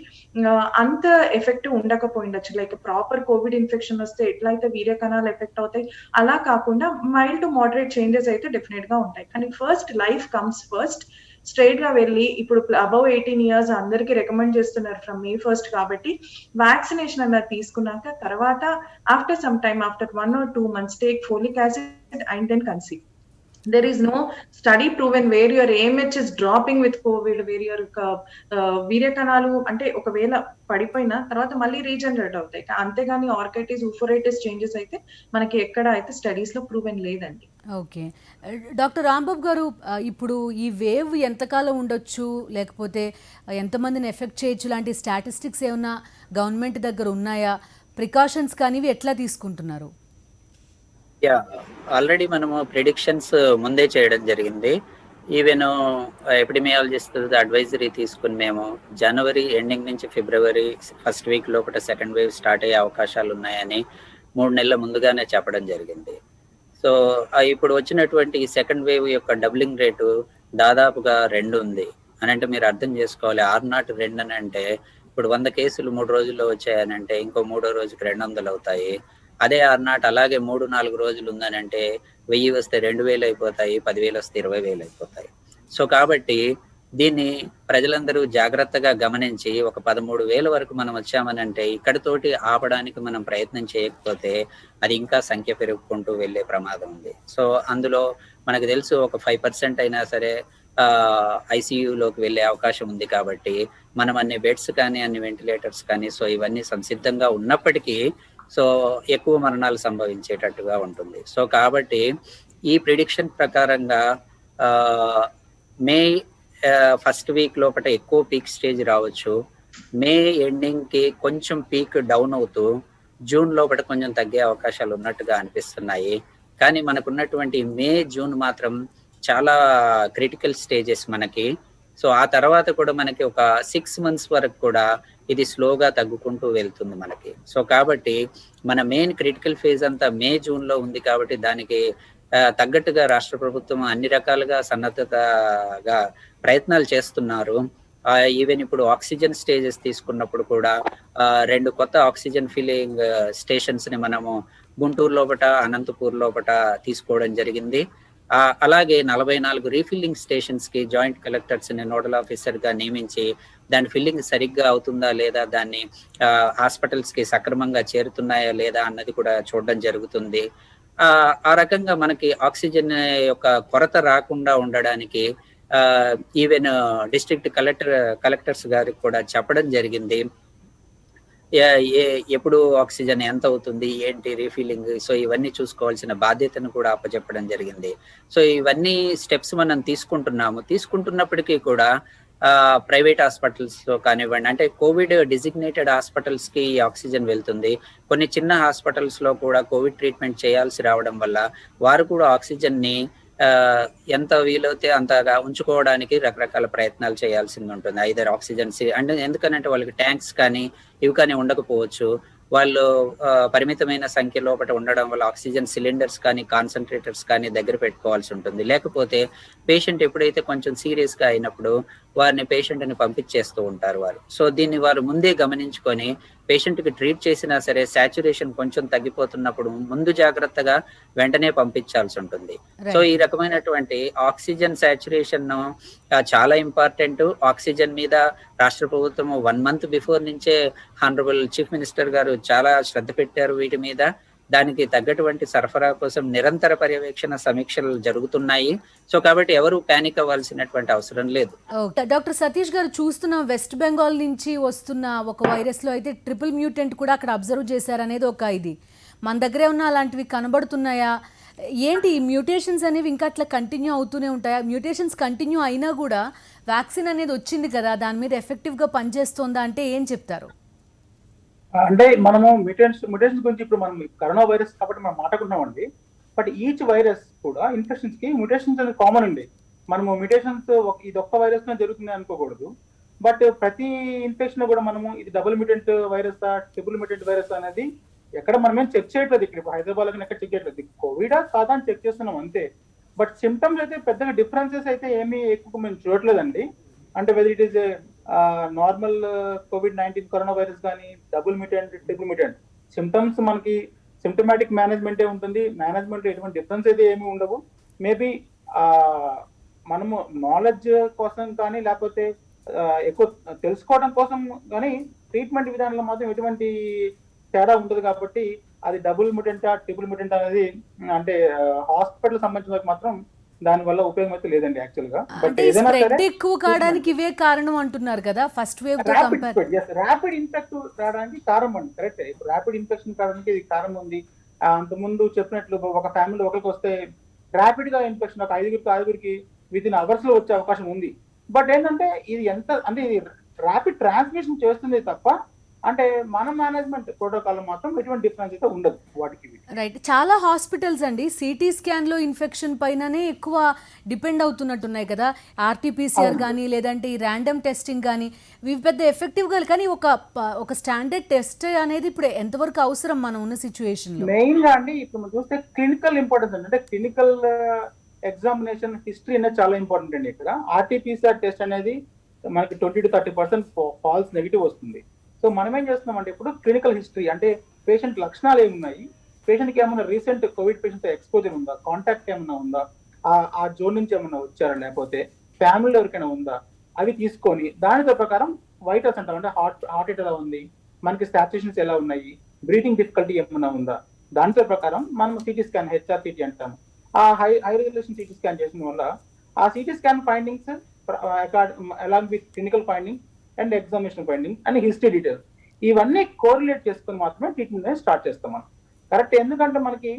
అంత ఎఫెక్టివ్ ఉండకపోయిండొచ్చు. లైక్ ప్రాపర్ కోవిడ్ ఇన్ఫెక్షన్ వస్తే ఎట్లయితే వీర్య కణాలు ఎఫెక్ట్ అవుతాయి అలా కాకుండా మైల్డ్ టు మోడరేట్ చేంజెస్ అయితే డెఫినెట్ గా ఉంటాయి. కానీ first life comes first. Straight గా వెళ్ళి ఇప్పుడు అబౌవ్ 18 ఇయర్స్ అందరికి రికమెండ్ చేస్తున్నారు ఫ్రమ్ May 1 కాబట్టి వ్యాక్సినేషన్ అన్నది తీసుకున్నాక తర్వాత after some time after 1 or 2 months take folic acid and then conceive. There is no study proven where your AMH is dropping with COVID, where your వీర్య కణాలు అంటే ఒకవేళ పడిపోయిన తర్వాత మళ్ళీ రీజనరేట్ అవుతాయి. అంతేగాని ఆర్కైటిస్, ఊఫరైటిస్ చేంజెస్ అయితే మనకి ఎక్కడ అయితే స్టడీస్ లో ప్రూవెన్ లేదండి. ఓకే. డాక్టర్ రాంబాబు గారు, ఇప్పుడు ఈ వేవ్ ఎంతకాలం ఉండొచ్చు, లేకపోతే ఎంతమందిని ఎఫెక్ట్ చేయొచ్చు లాంటి స్టాటిస్టిక్స్ ఏమైనా గవర్నమెంట్ దగ్గర ఉన్నాయా? ప్రికాషన్స్ కానీ ఇవి ఎట్లా తీసుకుంటున్నారు? యా, ఆల్రెడీ మనము ప్రిడిక్షన్స్ ముందే చేయడం జరిగింది. ఈవెన్ ఎపిడమియాలజిస్ట్ అడ్వైజరీ తీసుకుని మేము జనవరి ఎండింగ్ నుంచి ఫిబ్రవరి ఫస్ట్ వీక్ లోపల సెకండ్ వేవ్ స్టార్ట్ అయ్యే అవకాశాలు ఉన్నాయని 3 నెలల ముందుగానే చెప్పడం జరిగింది. సో ఇప్పుడు వచ్చినటువంటి ఈ సెకండ్ వేవ్ యొక్క డబ్లింగ్ రేటు దాదాపుగా 2 ఉంది అని అంటే మీరు అర్థం చేసుకోవాలి. 602 అని అంటే ఇప్పుడు 100 కేసులు 3 రోజుల్లో వచ్చాయని అంటే ఇంకో 3వ రోజుకి 200 అవుతాయి. అదే 6 అలాగే 3-4 రోజులు ఉందని అంటే 1000 వస్తే 2000 అయిపోతాయి, 10,000 వస్తే 20,000 అయిపోతాయి. సో కాబట్టి దీన్ని ప్రజలందరూ జాగ్రత్తగా గమనించి ఒక 13,000 వరకు మనం వచ్చామని అంటే ఇక్కడితోటి ఆపడానికి మనం ప్రయత్నం చేయకపోతే అది ఇంకా సంఖ్య పెరుగుకుంటూ వెళ్ళే ప్రమాదం ఉంది. సో అందులో మనకు తెలుసు ఒక 5% అయినా సరే ఐసీయూలోకి వెళ్ళే అవకాశం ఉంది. కాబట్టి మనం అన్ని బెడ్స్ కానీ అన్ని వెంటిలేటర్స్ కానీ సో ఇవన్నీ సంసిద్ధంగా ఉన్నప్పటికీ సో ఎక్కువ మరణాలు సంభవించేటట్టుగా ఉంటుంది. సో కాబట్టి ఈ ప్రిడిక్షన్ ప్రకారంగా మే ఫస్ట్ వీక్ లోపల ఎక్కువ పీక్ స్టేజ్ రావచ్చు. మే ఎండింగ్ కి కొంచెం పీక్ డౌన్ అవుతూ జూన్ లోపల కొంచెం తగ్గే అవకాశాలు ఉన్నట్టుగా అనిపిస్తున్నాయి. కానీ మనకున్నటువంటి మే, జూన్ మాత్రం చాలా క్రిటికల్ స్టేజెస్ మనకి. సో ఆ తర్వాత కూడా మనకి ఒక 6 months వరకు కూడా ఇది స్లోగా తగ్గుకుంటూ వెళ్తుంది మనకి. సో కాబట్టి మన మెయిన్ క్రిటికల్ ఫేజ్ అంతా మే, జూన్ లో ఉంది. కాబట్టి దానికి తగ్గట్టుగా రాష్ట్ర ప్రభుత్వం అన్ని రకాలుగా సన్నద్ధతగా ప్రయత్నాలు చేస్తున్నారు. ఈవెన్ ఇప్పుడు ఆక్సిజన్ స్టేజెస్ తీసుకున్నప్పుడు కూడా 2 కొత్త ఆక్సిజన్ ఫిల్లింగ్ స్టేషన్స్ ని మనము గుంటూరు లోపట, అనంతపూర్ లోపట తీసుకోవడం జరిగింది. అలాగే 44 రీఫిల్లింగ్ స్టేషన్స్ కి జాయింట్ కలెక్టర్స్ ని నోడల్ ఆఫీసర్ గా నియమించి దాని ఫిల్లింగ్ సరిగ్గా అవుతుందా లేదా, దాన్ని హాస్పిటల్స్ కి సక్రమంగా చేరుతున్నాయా లేదా అన్నది కూడా చూడడం జరుగుతుంది. ఆ రకంగా మనకి ఆక్సిజన్ యొక్క కొరత రాకుండా ఉండడానికి ఈవెన్ డిస్ట్రిక్ట్ కలెక్టర్స్ గారికి కూడా చెప్పడం జరిగింది. ఎప్పుడు ఆక్సిజన్ ఎంత అవుతుంది, ఏంటి రీఫిల్లింగ్, సో ఇవన్నీ చూసుకోవాల్సిన బాధ్యతను కూడా అప్పచెప్పడం జరిగింది. సో ఇవన్నీ స్టెప్స్ మనం తీసుకుంటున్నప్పటికీ కూడా ప్రైవేట్ హాస్పిటల్స్ లో కానివ్వండి, అంటే కోవిడ్ డిజిగ్నేటెడ్ హాస్పిటల్స్ కి ఆక్సిజన్ వెళ్తుంది. కొన్ని చిన్న హాస్పిటల్స్ లో కూడా కోవిడ్ ట్రీట్మెంట్ చేయాల్సి రావడం వల్ల వారు కూడా ఆక్సిజన్ ని ఆ, ఎంత వీలైతే అంతగా ఉంచుకోవడానికి రకరకాల ప్రయత్నాలు చేయాల్సింది ఉంటుంది. ఐదర్ ఆక్సిజన్ అంటే ఎందుకనంటే వాళ్ళకి ట్యాంక్స్ కానీ ఇవి కానీ ఉండకపోవచ్చు. వాళ్ళు పరిమితమైన సంఖ్య లోపల ఉండడం వల్ల ఆక్సిజన్ సిలిండర్స్ కానీ కాన్సన్ట్రేటర్స్ కానీ దగ్గర పెట్టుకోవాల్సి ఉంటుంది. లేకపోతే పేషెంట్ ఎప్పుడైతే కొంచెం సీరియస్గా అయినప్పుడు పేషెంట్ని పంపించేస్తూ ఉంటారు వారు. సో దీన్ని వారు ముందే గమనించుకొని పేషెంట్కి ట్రీట్ చేసినా సరే సాచురేషన్ కొంచెం తగ్గిపోతున్నప్పుడు ముందు జాగ్రత్తగా వెంటనే పంపించాల్సి ఉంటుంది. సో ఈ రకమైనటువంటి ఆక్సిజన్ సాచురేషన్ చాలా ఇంపార్టెంట్. ఆక్సిజన్ మీద రాష్ట్ర ప్రభుత్వం 1 month బిఫోర్ నుంచే హానరబుల్ చీఫ్ మినిస్టర్ గారు చాలా శ్రద్ధ పెట్టారు వీటి మీద. దానికి తగ్గటువంటి సరఫరా కోసం నిరంతర పర్యవేక్షణ సమీక్షలు జరుగుతున్నాయి. సో కాబట్టి ఎవరు పానిక్ అవ్వాల్సినటువంటి అవసరం లేదు. డాక్టర్ సతీష్ గారు, చూస్తున్న వెస్ట్ బెంగాల్ నుంచి వస్తున్న ఒక వైరస్ లో అయితే ట్రిపుల్ మ్యూటెంట్ కూడా అక్కడ అబ్జర్వ్ చేశారనేది ఒక ఇది. మన దగ్గరే ఉన్న అలాంటివి కనబడుతున్నాయా? ఏంటి ఈ మ్యూటేషన్స్ అనేవి ఇంకా అట్లా కంటిన్యూ అవుతూనే ఉంటాయా? మ్యూటేషన్స్ కంటిన్యూ అయినా కూడా వ్యాక్సిన్ అనేది వచ్చింది కదా, దాని మీద ఎఫెక్టివ్గా పనిచేస్తుందా అంటే ఏం చెప్తారు? అంటే మనము మ్యూటేషన్స్ గురించి ఇప్పుడు మనం కరోనా వైరస్ కాబట్టి మనం మాట్లాడుకున్నామండి. బట్ ఈచ్ వైరస్ కూడా ఇన్ఫెక్షన్స్ కి మ్యూటేషన్స్ అనేది కామన్ అండి. మనము మ్యూటేషన్స్ ఇది ఒక్క వైరస్ జరుగుతుంది అనుకోకూడదు. బట్ ప్రతి ఇన్ఫెక్షన్ కూడా మనము ఇది double mutant virus triple mutant virus అనేది ఎక్కడ మనం ఏం చెక్ చేయట్లేదు. ఇక్కడ హైదరాబాద్ లో ఎక్కడ చెక్ చేయట్లేదు. కోవిడా కాదా అని చెక్ చేస్తున్నాం అంతే. బట్ సిమ్టమ్స్ అయితే పెద్దగా డిఫరెన్సెస్ అయితే ఏమీ ఎక్కువ మేము చూడట్లేదండి. అంటే whether it is normal COVID-19 corona virus కానీ double mutant triple mutant symptoms మనకి సిమ్టమాటిక్ మేనేజ్మెంటే ఉంటుంది. మేనేజ్మెంట్ ఎటువంటి డిఫరెన్స్ అయితే ఏమి ఉండవు. మేబీ మనము నాలెడ్జ్ కోసం కానీ లేకపోతే ఎక్కువ తెలుసుకోవడం కోసం కానీ ట్రీట్మెంట్ విధానంలో మాత్రం ఎటువంటి తేడా ఉంటుంది. కాబట్టి అది డబుల్ మ్యూటెంటా ట్రిపుల్ మ్యూటెంట్ అనేది అంటే హాస్పిటల్ సంబంధించిన మాత్రం దాని వల్ల ఉపయోగం అయితే లేదండి యాక్చువల్ గా. బట్ ఏదైనా సరే ఎక్కువ కావడానికి ఇవే కారణం అంటున్నారు కదా ఫస్ట్ వేవ్ తో కంపేర్. ర్యాపిడ్ ఇన్ఫెక్ట్ రావడానికి కారణం అండి, కరెక్ట్. ర్యాపిడ్ ఇన్ఫెక్షన్ కావడానికి ఇది కారణం ఉంది. అంతకుముందు చెప్పినట్లు ఒక ఫ్యామిలీ ఒకరికి వస్తే ర్యాపిడ్ గా ఇన్ఫెక్షన్ ఒక 5-6కి వితిన్ అవర్స్ లో వచ్చే అవకాశం ఉంది. బట్ ఏంటంటే ఇది ఎంత అంటే ఇది ర్యాపిడ్ ట్రాన్స్మిషన్ చేస్తుంది తప్ప అంటే మన మేనేజ్మెంట్ ప్రోటోకాల్ మాత్రం ఎటువంటి డిఫరెన్స్ అయితే ఉండదు వాటికి. రైట్. చాలా హాస్పిటల్స్ అండి సిటీ స్కాన్ లో ఇన్ఫెక్షన్ పైననే ఎక్కువ డిపెండ్ అవుతున్నట్టున్నాయి కదా. ఆర్టీపీసీఆర్ కానీ లేదంటే ఈ ర్యాండమ్ టెస్టింగ్ కానీ ఇవి పెద్ద ఎఫెక్టివ్ గా కానీ ఒక స్టాండర్డ్ టెస్ట్ అనేది ఇప్పుడు ఎంతవరకు అవసరం మనం ఉన్న సిచ్యువేషన్ లో? మెయిన్ గా అండి ఇప్పుడు మనం చూస్తే క్లినికల్ ఇంపార్టెన్స్ అంటే క్లినికల్ ఎగ్జామినేషన్ హిస్టరీ అనేది చాలా ఇంపార్టెంట్ అండి. ఇక్కడ ఆర్టీపీసీఆర్ టెస్ట్ అనేది మనకి 20-30% ఫాల్స్ నెగిటివ్ వస్తుంది. సో మనం ఏం చేస్తున్నాం అంటే ఇప్పుడు క్లినికల్ హిస్టరీ అంటే పేషెంట్ లక్షణాలు ఏమున్నాయి, పేషెంట్ కి ఏమైనా రీసెంట్ కోవిడ్ పేషెంట్ ఎక్స్పోజర్ ఉందా, కాంటాక్ట్ ఏమైనా ఉందా, ఆ జోన్ నుంచి ఏమైనా వచ్చారా, లేకపోతే ఫ్యామిలీలో ఎవరికైనా ఉందా, అవి తీసుకొని దానితో ప్రకారం వైటల్స్ అంటాం అంటే హార్ట్ రేట్ ఎలా ఉంది, మనకి సాచురేషన్స్ ఎలా ఉన్నాయి, బ్రీతింగ్ డిఫికల్టీ ఏమైనా ఉందా, దానితో ప్రకారం మనం సిటీ స్కాన్ HRCT అంటాము. ఆ హై రెజల్యూషన్ సిటీ స్కాన్ చేసిన వల్ల ఆ CT scan findings along with clinical finding and examination finding and history details ఇవన్నీ కోరిలేట్ చేసుకుని మాత్రమే ట్రీట్మెంట్ అనేది స్టార్ట్ చేస్తాం మనం. కరెక్ట్. ఎందుకంటే మనకి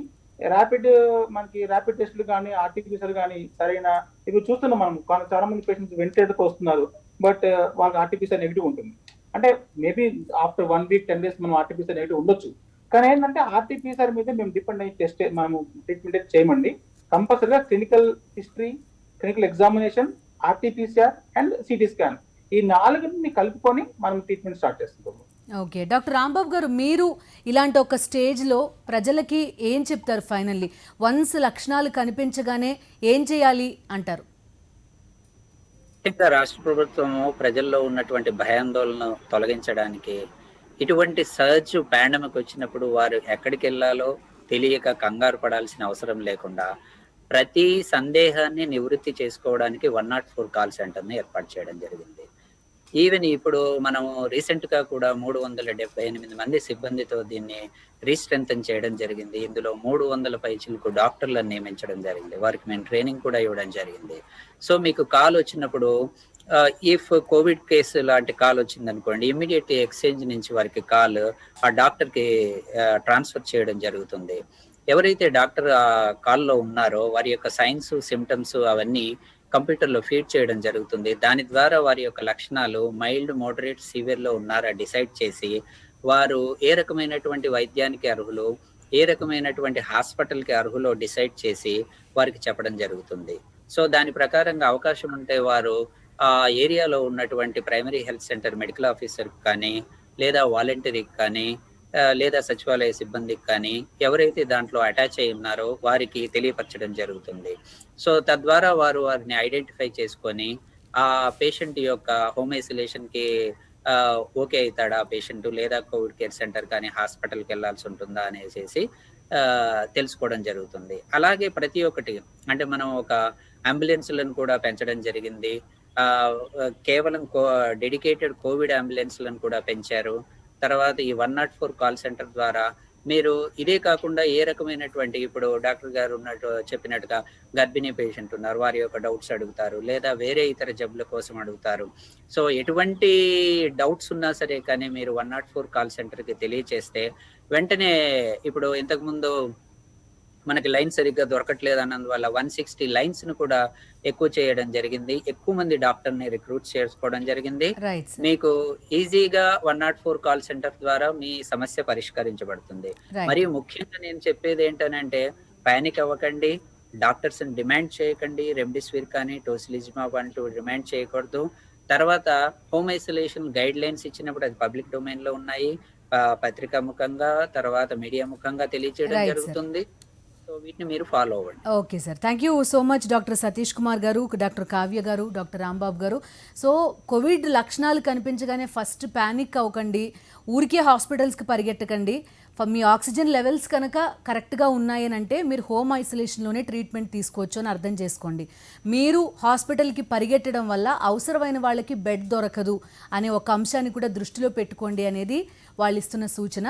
ర్యాపిడ్ టెస్టులు కానీ ఆర్టీపీసీఆర్ కానీ సరైన ఇప్పుడు చూస్తున్నాం మనం చాలా మంది పేషెంట్స్ వెంటిలేటర్కి వస్తున్నారు. బట్ వాళ్ళకి ఆర్టీపీసీఆర్ నెగిటివ్ ఉంటుంది. అంటే మేబీ ఆఫ్టర్ 1 week 10 days మనం ఆర్టీపీసీఆర్ నెగిటివ్ ఉండొచ్చు. కానీ ఏంటంటే ఆర్టీపీసీఆర్ మీద మేము డిపెండ్ అయ్యి టెస్ట్ మనము ట్రీట్మెంట్ చేయమండి. కంపల్సరీగా clinical history, clinical examination, RTPCR and CT scan ఈ 4ని కలుపుకొని మనం ట్రీట్మెంట్ స్టార్ట్ చేస్తున్నాము. ఓకే. డాక్టర్ రాంబాబు గారు, మీరు ఇలాంటి ఒక స్టేజ్లో ప్రజలకి ఏం చెప్తారు ఫైనల్లీ? వన్స్ లక్షణాలు కనిపించగానే ఏం చేయాలి అంటారు? ఇంకా రాష్ట్ర ప్రభుత్వము ప్రజల్లో ఉన్నటువంటి భయాందోళన తొలగించడానికి ఇటువంటి సర్జ్ పాండమిక్ వచ్చినప్పుడు వారు ఎక్కడికి వెళ్ళాలో తెలియక కంగారు పడాల్సిన అవసరం లేకుండా ప్రతి సందేహాన్ని నివృత్తి చేసుకోవడానికి 104 కాల్ సెంటర్ని ఏర్పాటు చేయడం జరిగింది. ఈవెన్ ఇప్పుడు మనము రీసెంట్ గా కూడా 378 మంది సిబ్బందితో దీన్ని రీస్ట్రెంథన్ చేయడం జరిగింది. ఇందులో 300 పైచిలకు డాక్టర్లను నియమించడం జరిగింది. వారికి మేము ట్రైనింగ్ కూడా ఇవ్వడం జరిగింది. సో మీకు కాల్ వచ్చినప్పుడు ఇఫ్ కోవిడ్ కేసు లాంటి కాల్ వచ్చింది అనుకోండి, ఇమ్మీడియట్ ఎక్స్చేంజ్ నుంచి వారికి కాల్ ఆ డాక్టర్కి ట్రాన్స్ఫర్ చేయడం జరుగుతుంది. ఎవరైతే డాక్టర్ ఆ కాల్లో ఉన్నారో వారి యొక్క సైన్స్, సిమ్టమ్స్ అవన్నీ కంప్యూటర్లో ఫీడ్ చేయడం జరుగుతుంది. దాని ద్వారా వారి యొక్క లక్షణాలు మైల్డ్, మోడరేట్, సివియర్లో ఉన్నారా డిసైడ్ చేసి వారు ఏ రకమైనటువంటి వైద్యానికి అర్హులు, ఏ రకమైనటువంటి హాస్పిటల్కి అర్హులో డిసైడ్ చేసి వారికి చెప్పడం జరుగుతుంది. సో దాని ప్రకారంగా అవకాశం ఉంటే వారు ఆ ఏరియాలో ఉన్నటువంటి ప్రైమరీ హెల్త్ సెంటర్ మెడికల్ ఆఫీసర్కి కానీ, లేదా వాలంటీర్కి కానీ, లేదా సచివాలయ సిబ్బందికి కానీ, ఎవరైతే దాంట్లో అటాచ్ అయి ఉన్నారో వారికి తెలియపరచడం జరుగుతుంది. సో తద్వారా వారు వారిని ఐడెంటిఫై చేసుకొని ఆ పేషెంట్ యొక్క హోమ్ ఐసోలేషన్కి ఓకే అవుతాడా పేషెంట్, లేదా కోవిడ్ కేర్ సెంటర్ కానీ హాస్పిటల్కి వెళ్ళాల్సి ఉంటుందా అనేసి తెలుసుకోవడం జరుగుతుంది. అలాగే ప్రతి ఒక్కటి అంటే మనం ఒక అంబులెన్స్లను కూడా పెంచడం జరిగింది. కేవలం డెడికేటెడ్ కోవిడ్ అంబులెన్స్లను కూడా పెంచారు. తర్వాత ఈ 104 కాల్ సెంటర్ ద్వారా మీరు ఇదే కాకుండా ఏ రకమైనటువంటి ఇప్పుడు డాక్టర్ గారు చెప్పినట్టుగా గర్భిణీ పేషెంట్ ఉన్నారు, వారి యొక్క డౌట్స్ అడుగుతారు, లేదా వేరే ఇతర జబ్బుల కోసం అడుగుతారు. సో ఎటువంటి డౌట్స్ ఉన్నా సరే కానీ మీరు 104 కాల్ సెంటర్కి తెలియచేస్తే వెంటనే ఇప్పుడు ఇంతకుముందు మనకి లైన్ సరిగ్గా దొరకట్లేదు అన్నందువల్ల 160 లైన్స్ ను కూడా ఎక్కువ చేయడం జరిగింది. ఎక్కువ మంది డాక్టర్ని రిక్రూట్ చేసుకోవడం జరిగింది. Right sir. మీకు ఈజీగా 104 కాల్ సెంటర్ ద్వారా మీ సమస్య పరిష్కరించబడుతుంది. రైట్. మరియు ముఖ్యంగా నేను చెప్పేది ఏంటనంటే పానిక్ అవ్వకండి, డాక్టర్స్ డిమాండ్ చేయకండి. రెమ్డెసివిర్ కానీ టోసిలిజుమాబ్ అంటూ డిమాండ్ చేయకూడదు. తర్వాత హోమ్ ఐసోలేషన్ గైడ్ లైన్స్ ఇచ్చినప్పుడు అది పబ్లిక్ డొమైన్ లో ఉన్నాయి, పత్రికా ముఖంగా తర్వాత మీడియా ముఖంగా తెలియజేయడం రైట్ సార్. జరుగుతుంది. సో వీటిని మీరు ఫాలో అవ్వండి. Okay sir, thank you so much doctor Satish Kumar గారు, డాక్టర్ కావ్య గారు, డాక్టర్ రాంబాబు గారు. సో కోవిడ్ లక్షణాలు కనిపించగానే ఫస్ట్ ప్యానిక్ అవ్వకండి, ఊరికే హాస్పిటల్స్కి పరిగెట్టకండి. మీ ఆక్సిజన్ లెవెల్స్ కనుక కరెక్ట్గా ఉన్నాయనంటే మీరు హోమ్ ఐసోలేషన్లోనే ట్రీట్మెంట్ తీసుకోవచ్చు అని అర్థం చేసుకోండి. మీరు హాస్పిటల్కి పరిగెట్టడం వల్ల అవసరమైన వాళ్ళకి బెడ్ దొరకదు అనే ఒక అంశాన్ని కూడా దృష్టిలో పెట్టుకోండి అనేది వాళ్ళు ఇస్తున్న సూచన.